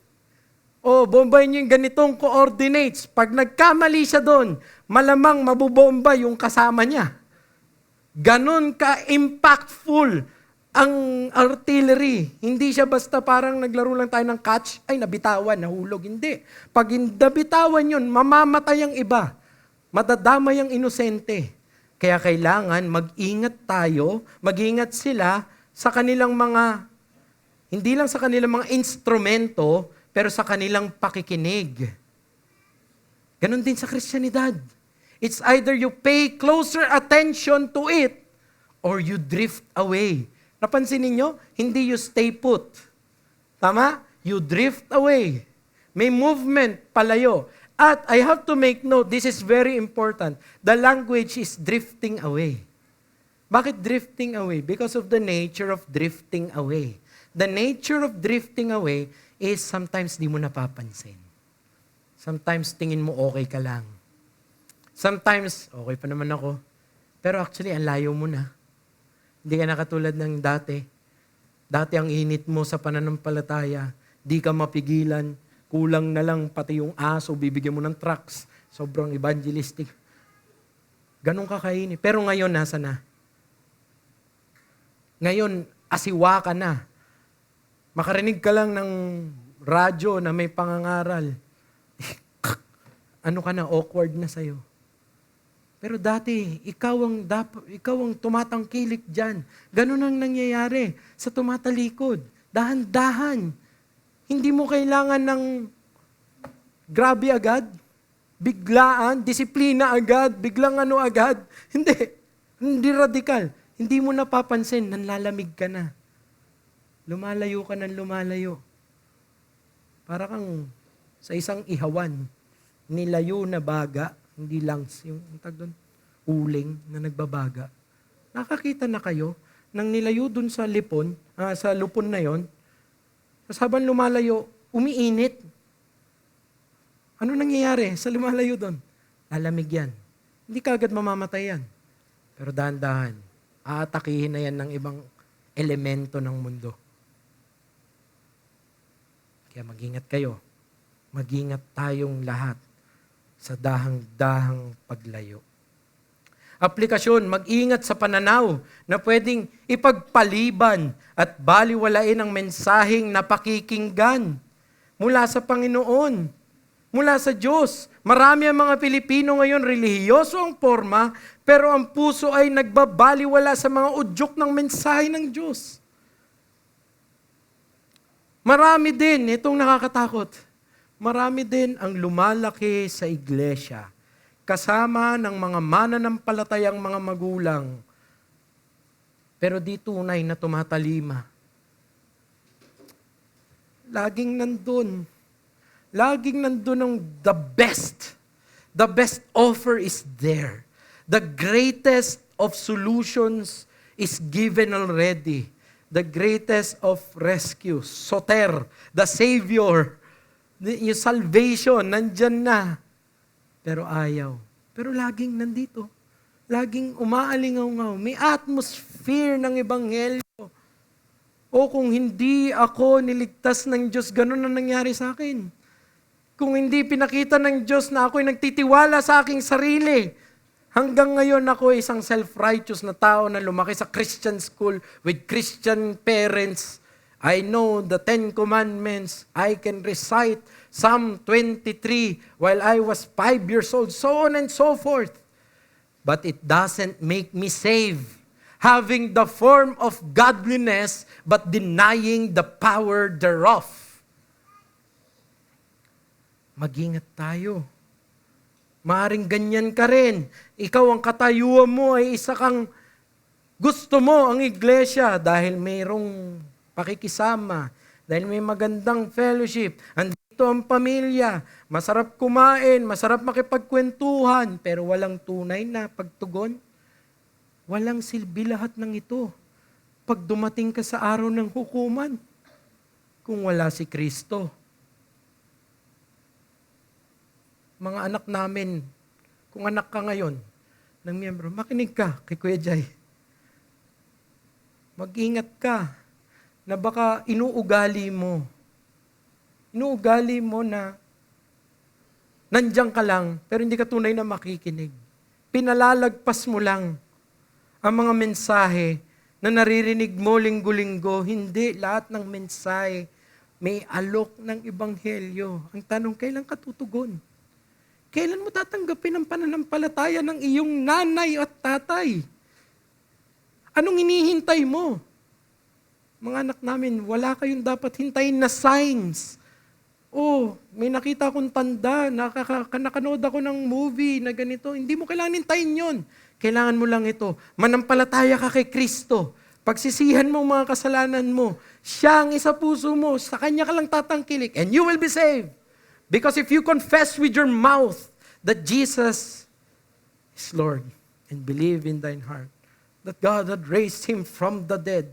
Bombayin niyo yung ganitong coordinates. Pag nagkamali siya doon, malamang mabubomba yung kasama niya. Ganon ka-impactful ang artillery. Hindi siya basta parang naglaro lang tayo ng catch, ay nabitawan, nahulog. Hindi. Pag nabitawan yun, mamamatay ang iba. Madadamay ang inosente. Kaya kailangan mag-ingat tayo, mag-ingat sila sa kanilang mga, hindi lang sa kanilang mga instrumento, pero sa kanilang pakikinig. Ganon din sa Kristyanidad. It's either you pay closer attention to it or you drift away. Napansin ninyo? Hindi you stay put. Tama? You drift away. May movement palayo. At I have to make note, this is very important. The language is drifting away. Bakit drifting away? Because of the nature of drifting away. The nature of drifting away is sometimes di mo napapansin. Sometimes tingin mo okay ka lang. Sometimes, okay pa naman ako. Pero actually, ang layo mo na. Hindi ka na katulad ng dati. Dati ang init mo sa pananampalataya. Di ka mapigilan. Kulang na lang pati yung aso, bibigyan mo ng trucks. Sobrang evangelistic. Ganon ka kainit. Pero ngayon, nasa na? Ngayon, asiwa ka na. Makarinig ka lang ng radyo na may pangangaral. Ano ka na, awkward na sa'yo. Pero dati, ikaw ang tumatangkilik dyan. Ganon ang nangyayari sa tumatalikod. Dahan-dahan. Hindi mo kailangan ng grabe agad, biglaan, disiplina agad, biglang ano agad. Hindi radikal. Hindi mo napapansin, nanlalamig ka na. Lumalayo ka ng lumalayo. Para kang sa isang ihawan, nilayo na baga, hindi lang yung tag doon, uling na nagbabaga. Nakakita na kayo nang nilayo doon sa lupon na yon. Tapos habang lumalayo, umiinit. Ano nangyayari sa lumalayo doon? Lalamig yan. Hindi kaagad mamamatay yan. Pero dahan-dahan, aatakihin na yan ng ibang elemento ng mundo. Kaya mag-ingat kayo. Mag-ingat tayong lahat sa dahang-dahang paglayo. Aplikasyon, mag-ingat sa pananaw na pwedeng ipagpaliban at baliwalain ang mensaheng napakikinggan mula sa Panginoon, mula sa Diyos. Marami ang mga Pilipino ngayon, relihiyoso ang forma, pero ang puso ay nagbabaliwala sa mga udyok ng mensahe ng Diyos. Marami din, itong nakakatakot, marami din ang lumalaki sa iglesia kasama ng mga mananampalatayang mga magulang, pero di tunay na tumatalima. Laging nandun ang the best. The best offer is there. The greatest of solutions is given already. The greatest of rescue, Soter, the Savior, yung salvation, nandyan na. Pero ayaw. Pero laging nandito. Laging umaalingaw-ngaw. May atmosphere ng Ebanghelyo. O kung hindi ako niligtas ng Diyos, ganun na nangyari sa akin. Kung hindi pinakita ng Diyos na ako'y nagtitiwala sa aking sarili, hanggang ngayon ako isang self-righteous na tao na lumaki sa Christian school with Christian parents. I know the 10 Commandments. I can recite Psalm 23 while I was 5 years old, so on and so forth. But it doesn't make me save. having the form of godliness, but denying the power thereof. Mag-ingat tayo. Maaring ganyan ka rin. Ikaw ang katayuan mo ay isa kang gusto mo ang iglesia dahil mayroong pakikisama, dahil may magandang fellowship, andito ang pamilya, masarap kumain, masarap makipagkwentuhan, pero walang tunay na pagtugon. Walang silbi lahat ng ito pag dumating ka sa araw ng hukuman kung wala si Kristo. Mga anak namin, kung anak ka ngayon ng miyembro, makinig ka kay Kuya Jay. Mag-ingat ka na baka inuugali mo na nandiyan ka lang, pero hindi ka tunay na makikinig. Pinalalagpas mo lang ang mga mensahe na naririnig mo linggo-linggo. Hindi lahat ng mensahe may alok ng ebanghelyo. Ang tanong, kailan ka tutugon? Kailan mo tatanggapin ang pananampalataya ng iyong nanay at tatay? Anong hinihintay mo? Mga anak namin, wala kayong dapat hintayin na signs. Oh, may nakita akong tanda, nakanood ako ng movie na ganito. Hindi mo kailangan hintayin yon. Kailangan mo lang ito. Manampalataya ka kay Kristo. Pagsisihan mo ang mga kasalanan mo. Siya ang isa puso mo. Sa Kanya ka lang tatangkilik and you will be saved. Because if you confess with your mouth that Jesus is Lord and believe in thine heart that God had raised Him from the dead,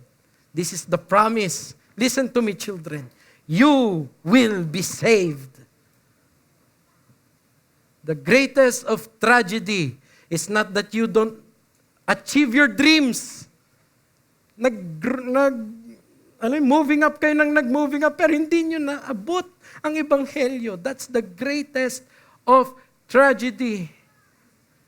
this is the promise. Listen to me, children. You will be saved. The greatest of tragedy is not that you don't achieve your dreams. Moving up kayo ng nag-moving up, pero hindi nyo naabot ang ebanghelyo. That's the greatest of tragedy.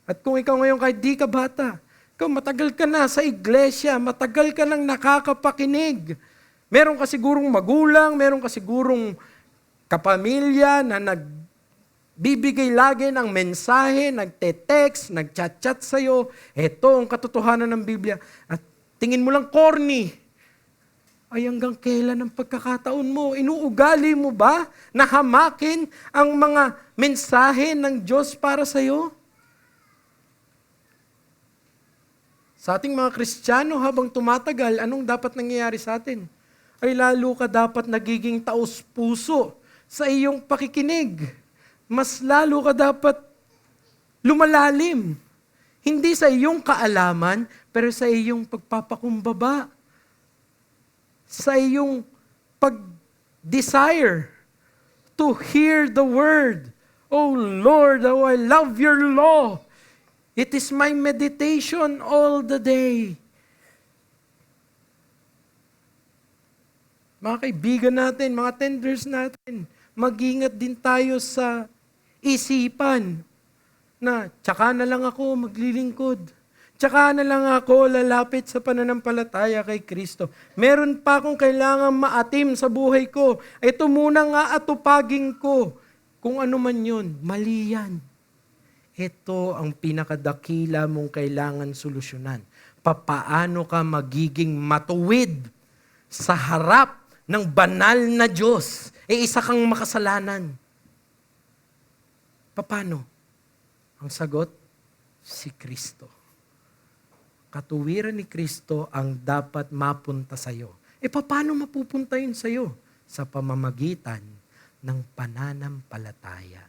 At kung ikaw ngayon kahit di ka bata, ikaw matagal ka na sa iglesia, matagal ka nang nakakapakinig. Meron ka sigurong magulang, meron ka sigurong kapamilya na nagbibigay lagi ng mensahe, nagte-text, nagchat-chat sa'yo. Ito ang katotohanan ng Biblia. At tingin mo lang corny. Ay hanggang kailan ang pagkakataon mo? Inuugali mo ba na hamakin ang mga mensahe ng Diyos para sa'yo? Sa ating mga Kristiyano, habang tumatagal, anong dapat nangyayari sa atin? Ay lalo ka dapat nagiging taos-puso sa iyong pakikinig. Mas lalo ka dapat lumalalim. Hindi sa iyong kaalaman, pero sa iyong pagpapakumbaba. Sa iyong pag-desire to hear the word. Oh Lord, how I love your law. It is my meditation all the day. Mga kaibigan natin, mga tenders natin, mag-ingat din tayo sa isipan na tsaka na lang ako maglilingkod. Tsaka na lang ako lalapit sa pananampalataya kay Kristo. Meron pa akong kailangan maatim sa buhay ko. Ito muna nga atupagin ko. Kung ano man yun, mali yan. Ito ang pinakadakila mong kailangan solusyonan. Papaano ka magiging matuwid sa harap ng banal na Diyos? Isa kang makasalanan. Paano? Ang sagot, si Kristo. Katuwiran ni Kristo ang dapat mapunta sa iyo. Paano mapupunta yun sa iyo? Sa pamamagitan ng pananampalataya.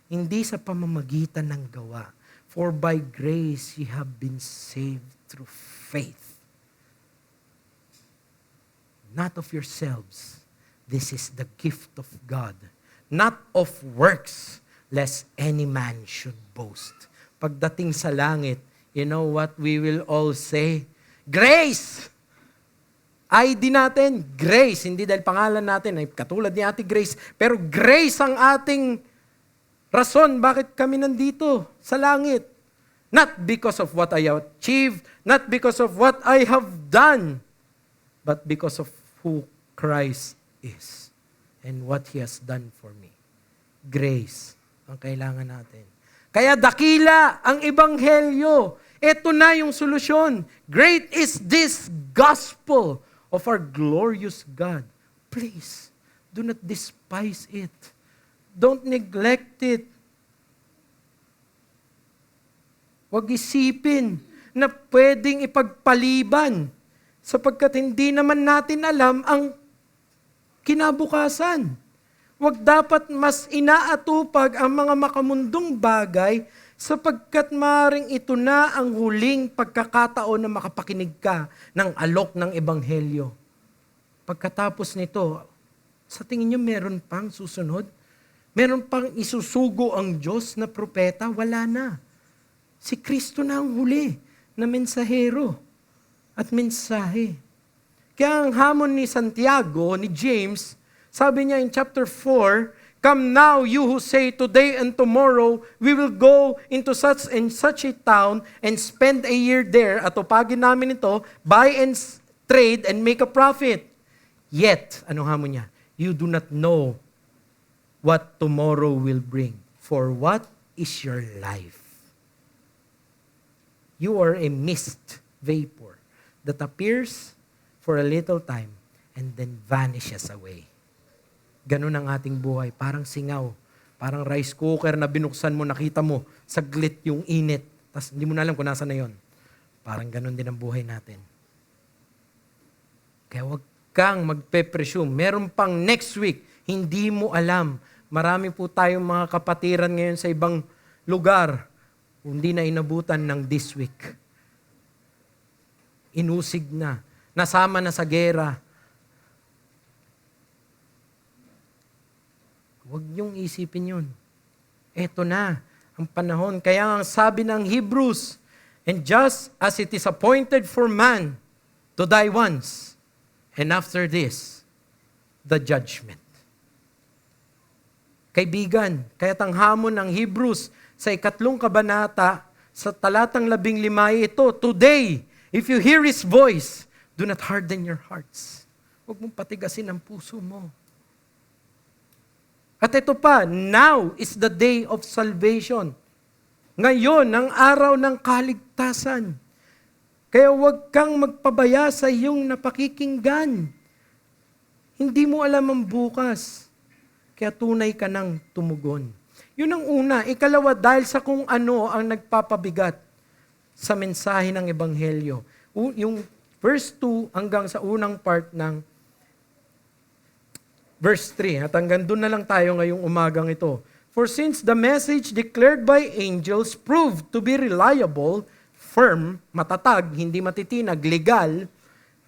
Hindi sa pamamagitan ng gawa. For by grace ye have been saved through faith. Not of yourselves. This is the gift of God. Not of works, lest any man should boast. Pagdating sa langit, you know what we will all say? Grace! ID natin, grace. Hindi dahil pangalan natin ay katulad ni Ate Grace. Pero grace ang ating rason bakit kami nandito sa langit. Not because of what I have achieved, not because of what I have done, but because of who Christ is and what He has done for me. Grace ang kailangan natin. Kaya dakila ang ebanghelyo. Ito na yung solusyon. Great is this gospel of our glorious God. Please, do not despise it. Don't neglect it. Huwag isipin na pwedeng ipagpaliban sapagkat hindi naman natin alam ang kinabukasan. Huwag dapat mas inaatupag ang mga makamundong bagay sapagkat maaaring ito na ang huling pagkakataon na makapakinig ka ng alok ng Ebanghelyo. Pagkatapos nito, sa tingin niyo meron pang susunod? Meron pang isusugo ang Diyos na propeta? Wala na. Si Kristo na ang huli na mensahero at mensahe. Kaya ang hamon ni Santiago, ni James, sabi niya in chapter 4, "Come now, you who say today and tomorrow, we will go into such and such a town and spend a year there." At upagin namin ito, buy and trade and make a profit. Yet, anong hamon niya? You do not know what tomorrow will bring. For what is your life? You are a mist, vapor, that appears for a little time and then vanishes away. Ganun ang ating buhay. Parang singaw. Parang rice cooker na binuksan mo, nakita mo, saglit yung init. Tapos hindi mo na alam kung nasa na yon. Parang ganun din ang buhay natin. Kaya huwag kang magpe-presume. Meron pang next week, hindi mo alam. Marami po tayong mga kapatiran ngayon sa ibang lugar. Hindi na inabutan ng this week. Inusig na. Nasama na sa gera. Huwag niyong isipin yun. Eto na ang panahon. Kaya ang sabi ng Hebrews, "And just as it is appointed for man to die once, and after this, the judgment." Kaibigan, kaya't ang hamon ng Hebrews sa 3 kabanata, sa talatang 15 ito, "Today, if you hear His voice, do not harden your hearts." Huwag mong patigasin ang puso mo. At ito pa, now is the day of salvation. Ngayon, ang araw ng kaligtasan. Kaya huwag kang magpabaya sa iyong napakikinggan. Hindi mo alam ang bukas. Kaya tunay ka nang tumugon. Yun ang una. Ikalawa, dahil sa kung ano ang nagpapabigat sa mensahe ng Ebanghelyo. Yung verse 2 hanggang sa unang part ng verse 3. At hanggang doon na lang tayo ngayong umagang ito. "For since the message declared by angels proved to be reliable," firm, matatag, hindi matitinag, legal,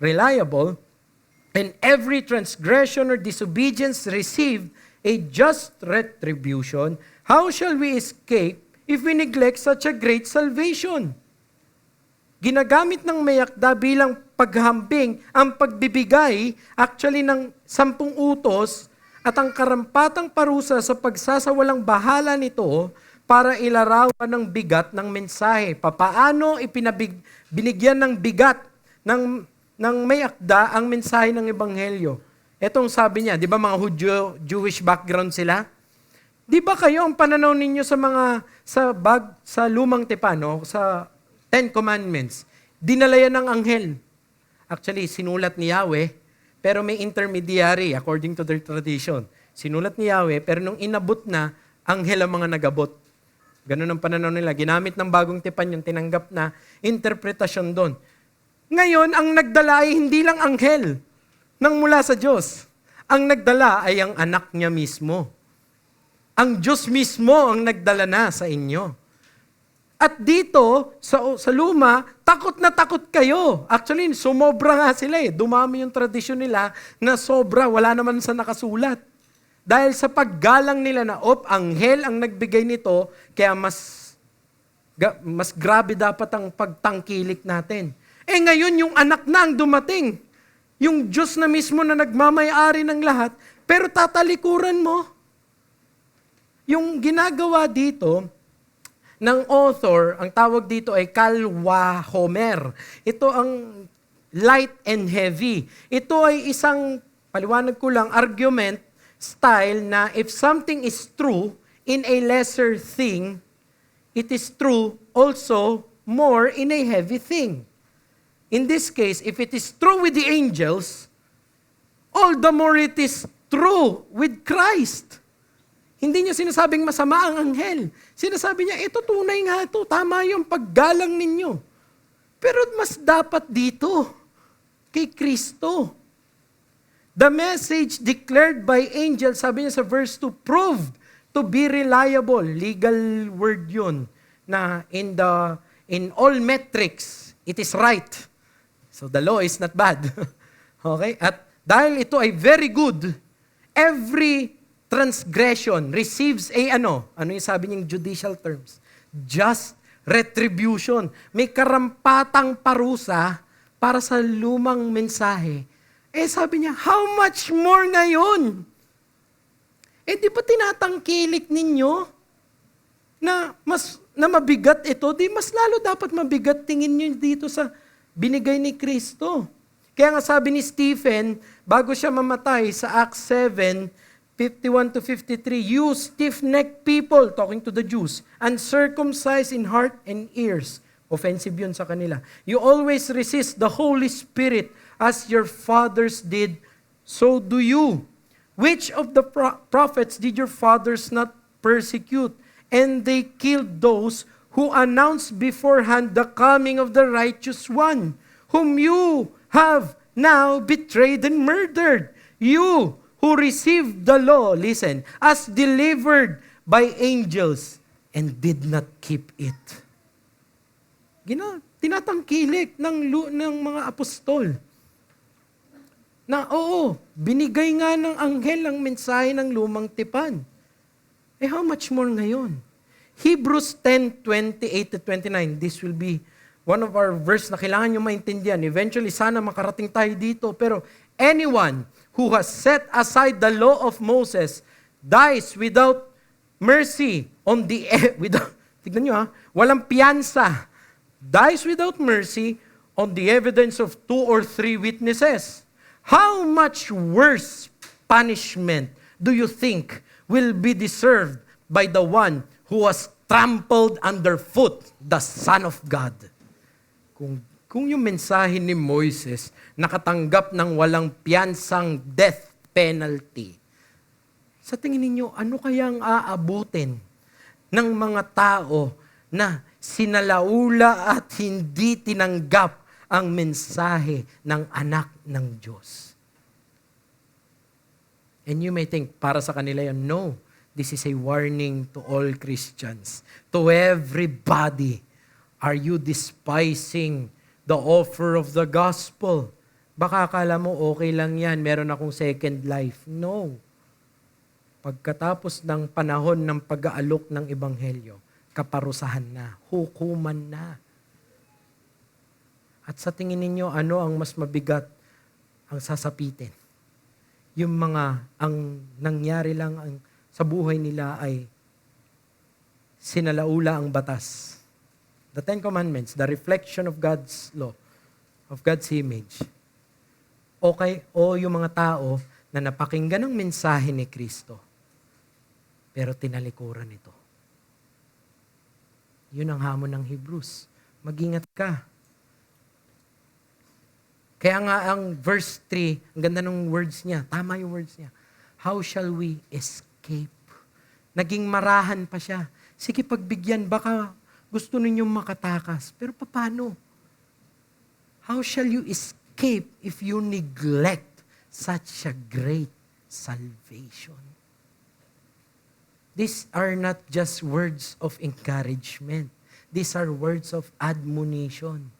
reliable, "and every transgression or disobedience received a just retribution, how shall we escape if we neglect such a great salvation?" Ginagamit ng mayakda bilang paghambing ang pagbibigay actually ng 10 utos at ang karampatang parusa sa pagsasawalang bahala nito para ilarawan ng bigat ng mensahe. Papaano binigyan ng bigat ng mayakda ang mensahe ng Ebanghelyo? Etong sabi niya, di ba mga Jewish background sila? Di ba kayo ang pananaw ninyo sa lumang tipan, no? Sa 10 Commandments, dinala yan ng anghel. Actually, sinulat ni Yahweh, pero may intermediary according to their tradition. Sinulat ni Yahweh, pero nung inabot na, anghel ang mga nagabot. Ganun ang pananaw nila. Ginamit ng bagong tipan yung tinanggap na interpretasyon doon. Ngayon, ang nagdala ay hindi lang anghel nang mula sa Diyos. Ang nagdala ay ang anak niya mismo. Ang Diyos mismo ang nagdala na sa inyo. At dito, sa luma, takot na takot kayo. Actually, sumobra nga sila eh. Dumami yung tradisyon nila na sobra, wala naman sa nakasulat. Dahil sa paggalang nila na, anghel ang nagbigay nito, kaya mas grabe dapat ang pagtangkilik natin. Ngayon, yung anak na ang dumating. Yung Diyos na mismo na nagmamay-ari ng lahat, pero tatalikuran mo. Yung ginagawa dito, ng author, ang tawag dito ay Kalwahomer. Ito ang light and heavy. Ito ay isang, paliwanag ko lang, argument style na if something is true in a lesser thing, it is true also more in a heavy thing. In this case, if it is true with the angels, all the more it is true with Christ. Hindi niya sinasabing masama ang anghel. Sinasabi niya, ito tunay nga ito, tama yung paggalang ninyo. Pero mas dapat dito, kay Kristo. The message declared by angels, sabi niya sa verse 2, proved to be reliable. Legal word yun, na in all metrics, it is right. So the law is not bad. Okay? At dahil ito ay very good, every transgression receives a ano yung sabi niyang judicial terms? Just retribution. May karampatang parusa para sa lumang mensahe. Sabi niya, how much more ngayon? Di ba tinatangkilik ninyo na mabigat ito? Di mas lalo dapat mabigat tingin niyo dito sa binigay ni Kristo. Kaya nga sabi ni Stephen, bago siya mamatay sa Acts 7, 51 to 53, you stiff-necked people, talking to the Jews, uncircumcised in heart and ears. Offensive yun sa kanila. You always resist the Holy Spirit as your fathers did, so do you. Which of the prophets did your fathers not persecute? And they killed those who announced beforehand the coming of the righteous one, whom you have now betrayed and murdered. You who received the law, listen, as delivered by angels and did not keep it. Tinatangkilik ng mga apostol. Na oo, binigay nga ng anghel ang mensahe ng lumang tipan. How much more ngayon? Hebrews 10:28-29. This will be one of our verse na kailangan nyo maintindihan. Eventually, sana makarating tayo dito. Pero anyone who has set aside the law of Moses dies without mercy on the tignan nyo walang piyansa. Dies without mercy on the evidence of 2 or 3 witnesses. How much worse punishment do you think will be deserved by the one who was trampled underfoot, the Son of God? Kung yung mensahe ni Moises nakatanggap ng walang piyansang death penalty, sa tingin ninyo, ano kayang aabutin ng mga tao na sinalaula at hindi tinanggap ang mensahe ng anak ng Diyos? And you may think, para sa kanila yan, no. This is a warning to all Christians. To everybody. Are you despising the offer of the gospel? Baka akala mo okay lang yan, meron akong second life. No. Pagkatapos ng panahon ng pag-aalok ng ebanghelyo, kaparusahan na, hukuman na. At sa tingin ninyo, ano ang mas mabigat ang sasapitin? Yung mga, ang nangyari lang sa buhay nila ay sinalaula ang batas. The Ten Commandments, the reflection of God's law, of God's image. Okay, o yung mga tao na napakinggan ng mensahe ni Kristo, pero tinalikuran ito. Yun ang hamon ng Hebrews. Mag-ingat ka. Kaya nga ang verse 3, ang ganda ng words niya, tama yung words niya. How shall we escape? Naging marahan pa siya. Sige, pagbigyan, baka gusto ninyong makatakas. Pero paano? How shall you escape if you neglect such a great salvation? These are not just words of encouragement. These are words of admonition.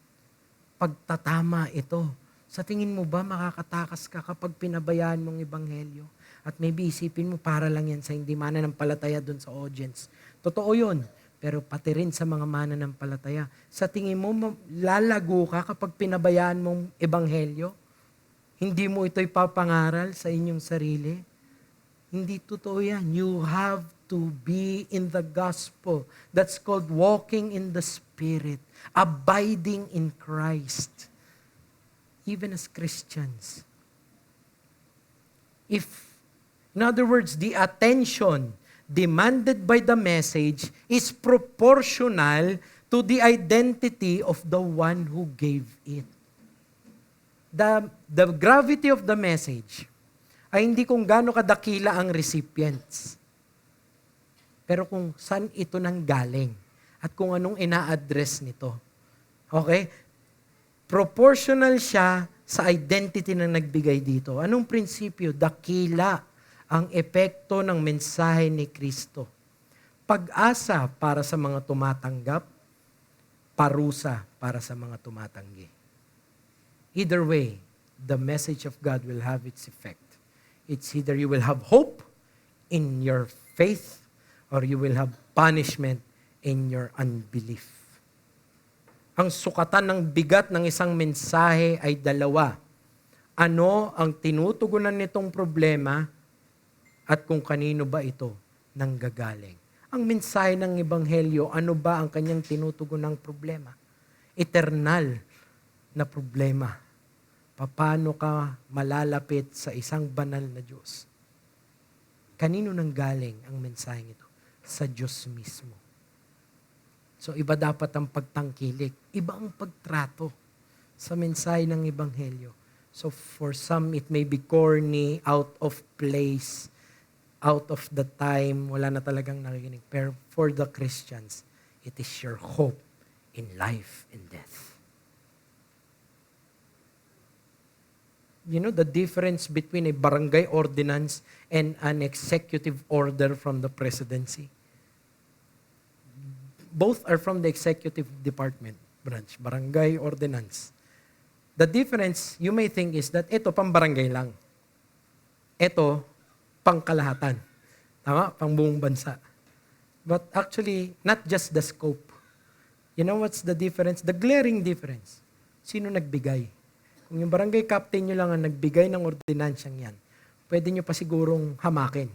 Pagtatama ito. Sa tingin mo ba makakatakas ka kapag pinabayaan mong ebanghelyo? At maybe isipin mo para lang yan sa hindi mananampalataya dun sa audience. Totoo yun. Pero pati rin sa mga mananampalataya. Sa tingin mo, lalago ka kapag pinabayaan mong ebanghelyo? Hindi mo ito'y papangaral sa inyong sarili? Hindi totoo yan. You have to be in the gospel. That's called walking in the Spirit. Abiding in Christ. Even as Christians. In other words, the attention demanded by the message is proportional to the identity of the one who gave it. The gravity of the message ay hindi kung gaano kadakila ang recipients, pero kung saan ito nanggaling at kung anong ina-address nito. Okay? Proportional siya sa identity na nagbigay dito. Anong prinsipyo? Dakila ang epekto ng mensahe ni Kristo. Pag-asa para sa mga tumatanggap, parusa para sa mga tumatanggi. Either way, the message of God will have its effect. It's either you will have hope in your faith or you will have punishment in your unbelief. Ang sukatan ng bigat ng isang mensahe ay dalawa. Ano ang tinutugunan nitong problema at kung kanino ba ito nanggagaling. Ang mensahe ng Ebanghelyo, ano ba ang kanyang tinutugunang problema? Eternal na problema. Paano ka malalapit sa isang banal na Diyos? Kanino nanggaling ang mensaheng ito? Sa Diyos mismo. So iba dapat ang pagtangkilik. Iba ang pagtrato sa mensahe ng Ebanghelyo. So for some, it may be corny, out of place, out of the time, wala na talagang nakikinig. Pero for the Christians, it is your hope in life and death. You know the difference between a barangay ordinance and an executive order from the presidency? Both are from the executive department branch, barangay ordinance. The difference, you may think, is that ito pang barangay lang. Ito, pang kalahatan. Tama? Pang buong bansa. But actually, not just the scope. You know what's the difference? The glaring difference. Sino nagbigay? Kung yung barangay captain nyo lang ang nagbigay ng ordinansyang yan, pwede nyo pa sigurong hamakin.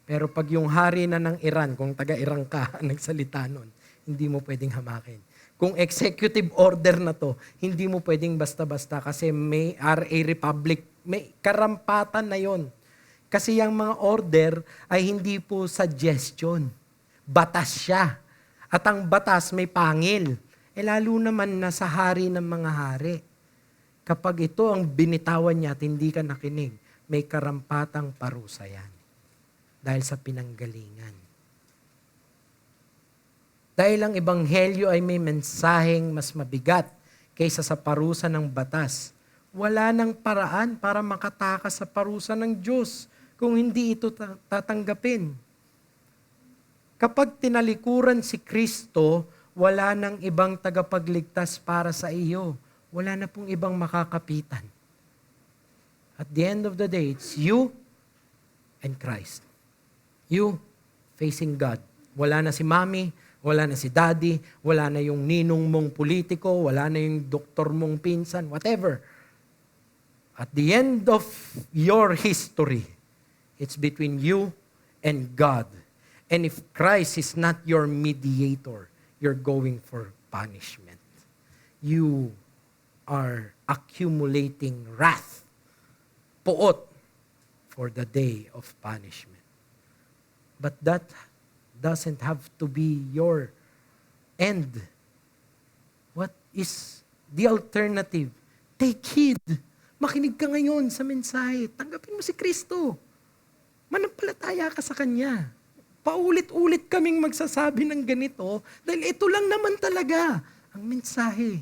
Pero pag yung hari na ng Iran, kung taga-Iran ka, nagsalita nun, hindi mo pwedeng hamakin. Kung executive order na to, hindi mo pwedeng basta-basta kasi may RA Republic, may karampatan na yon. Kasi yung mga order ay hindi po suggestion. Batas siya. At ang batas may pangil. Lalo naman na sa hari ng mga hari. Kapag ito ang binitawan niya at hindi ka nakinig, may karampatang parusa yan. Dahil sa pinanggalingan. Dahil ang Ebanghelyo ay may mensaheng mas mabigat kaysa sa parusa ng batas. Wala nang paraan para makatakas sa parusa ng Diyos kung hindi ito tatanggapin. Kapag tinalikuran si Kristo, wala nang ibang tagapagligtas para sa iyo. Wala na pong ibang makakapitan. At the end of the day, it's you and Christ. You facing God. Wala na si Mami, wala na si Daddy, wala na yung ninong mong politiko, wala na yung doktor mong pinsan, whatever. At the end of your history, it's between you and God. And if Christ is not your mediator, you're going for punishment. You are accumulating wrath, puot, for the day of punishment. But that doesn't have to be your end. What is the alternative? Take heed. Makinig ka ngayon sa mensahe. Tanggapin mo si Kristo. Manampalataya ka sa Kanya. Paulit-ulit kaming magsasabi ng ganito dahil ito lang naman talaga ang mensahe.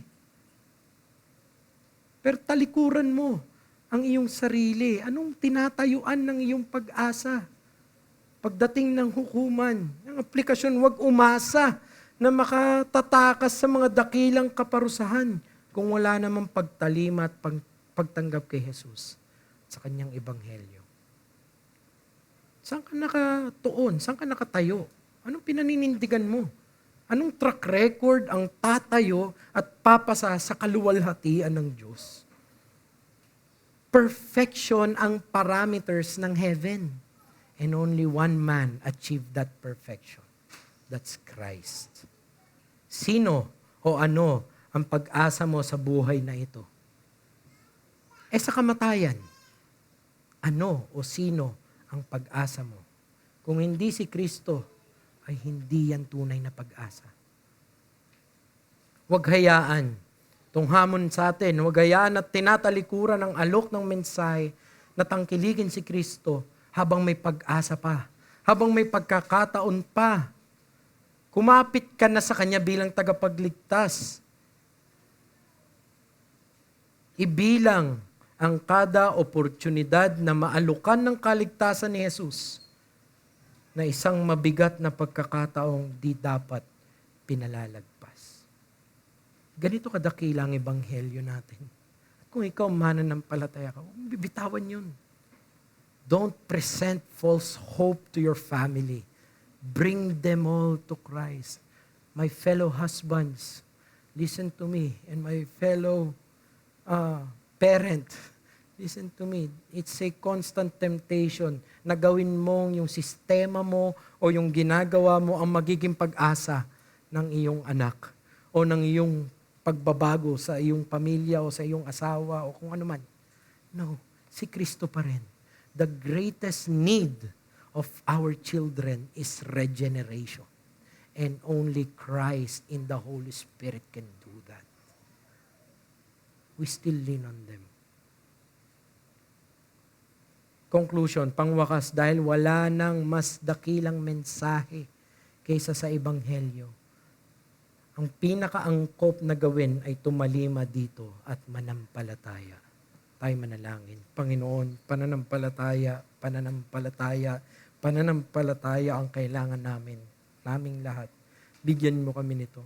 Pero talikuran mo ang iyong sarili. Anong tinatayuan ng iyong pag-asa? Pagdating ng hukuman, ang aplikasyon, huwag umasa na makatatakas sa mga dakilang kaparusahan kung wala namang pagtalima at pagtanggap kay Jesus sa kanyang ebanghelyo. Saan ka nakatuon? Saan ka nakatayo? Anong pinaninindigan mo? Anong track record ang tatayo at papasa sa kaluwalhatian ng Diyos? Perfection ang parameters ng heaven. And only one man achieved that perfection. That's Christ. Sino o ano ang pag-asa mo sa buhay na ito? Sa kamatayan, ano o sino ang pag-asa mo? Kung hindi si Kristo, ay hindi yan tunay na pag-asa. Huwag hayaan itong hamon sa atin. Huwag hayaan at tinatalikuran ng alok ng mensahe na tangkiligin si Kristo habang may pag-asa pa, habang may pagkakataon pa. Kumapit ka na sa Kanya bilang tagapagligtas. Ibilang ang kada oportunidad na maalukan ng kaligtasan ni Jesus na isang mabigat na pagkakataong di dapat pinalalagpas. Ganito kadakila ang ebanghelyo natin. At kung ikaw mananampalataya ka, huwag bibitawan yun. Don't present false hope to your family. Bring them all to Christ. My fellow husbands, listen to me. And my fellow parent, listen to me. It's a constant temptation na gawin mong yung sistema mo o yung ginagawa mo ang magiging pag-asa ng iyong anak o ng iyong pagbabago sa iyong pamilya o sa iyong asawa o kung ano man. No, si Kristo pa rin. The greatest need of our children is regeneration. And only Christ in the Holy Spirit can do that. We still lean on them. Conclusion, pangwakas, dahil wala nang mas dakilang mensahe kaysa sa Ebanghelyo, ang pinakaangkop na gawin ay tumalima dito at manampalataya. Tayo manalangin. Panginoon, pananampalataya, pananampalataya, pananampalataya ang kailangan namin, naming lahat. Bigyan mo kami nito.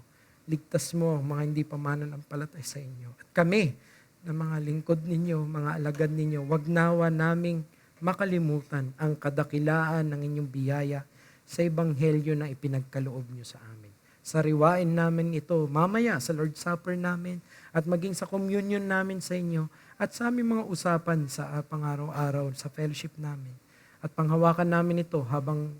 Ligtas mo ang mga hindi pa mananampalataya sa inyo. At kami, na mga lingkod ninyo, mga alagad ninyo, wag nawa naming makalimutan ang kadakilaan ng inyong biyaya sa ebanghelyo na ipinagkaloob nyo sa amin. Sariwain namin ito mamaya sa Lord's Supper namin at maging sa communion namin sa inyo at sa aming mga usapan sa pang-araw-araw sa fellowship namin. At panghawakan namin ito habang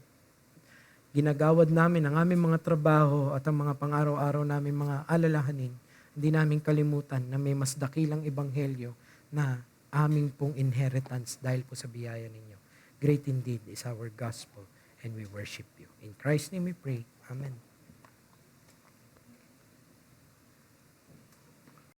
ginagawad namin ang aming mga trabaho at ang mga pang-araw-araw namin mga alalahanin. Hindi namin kalimutan na may mas dakilang ebanghelyo na aming pong inheritance dahil po sa biyaya ninyo. Great indeed is our gospel and we worship you. In Christ's name we pray. Amen.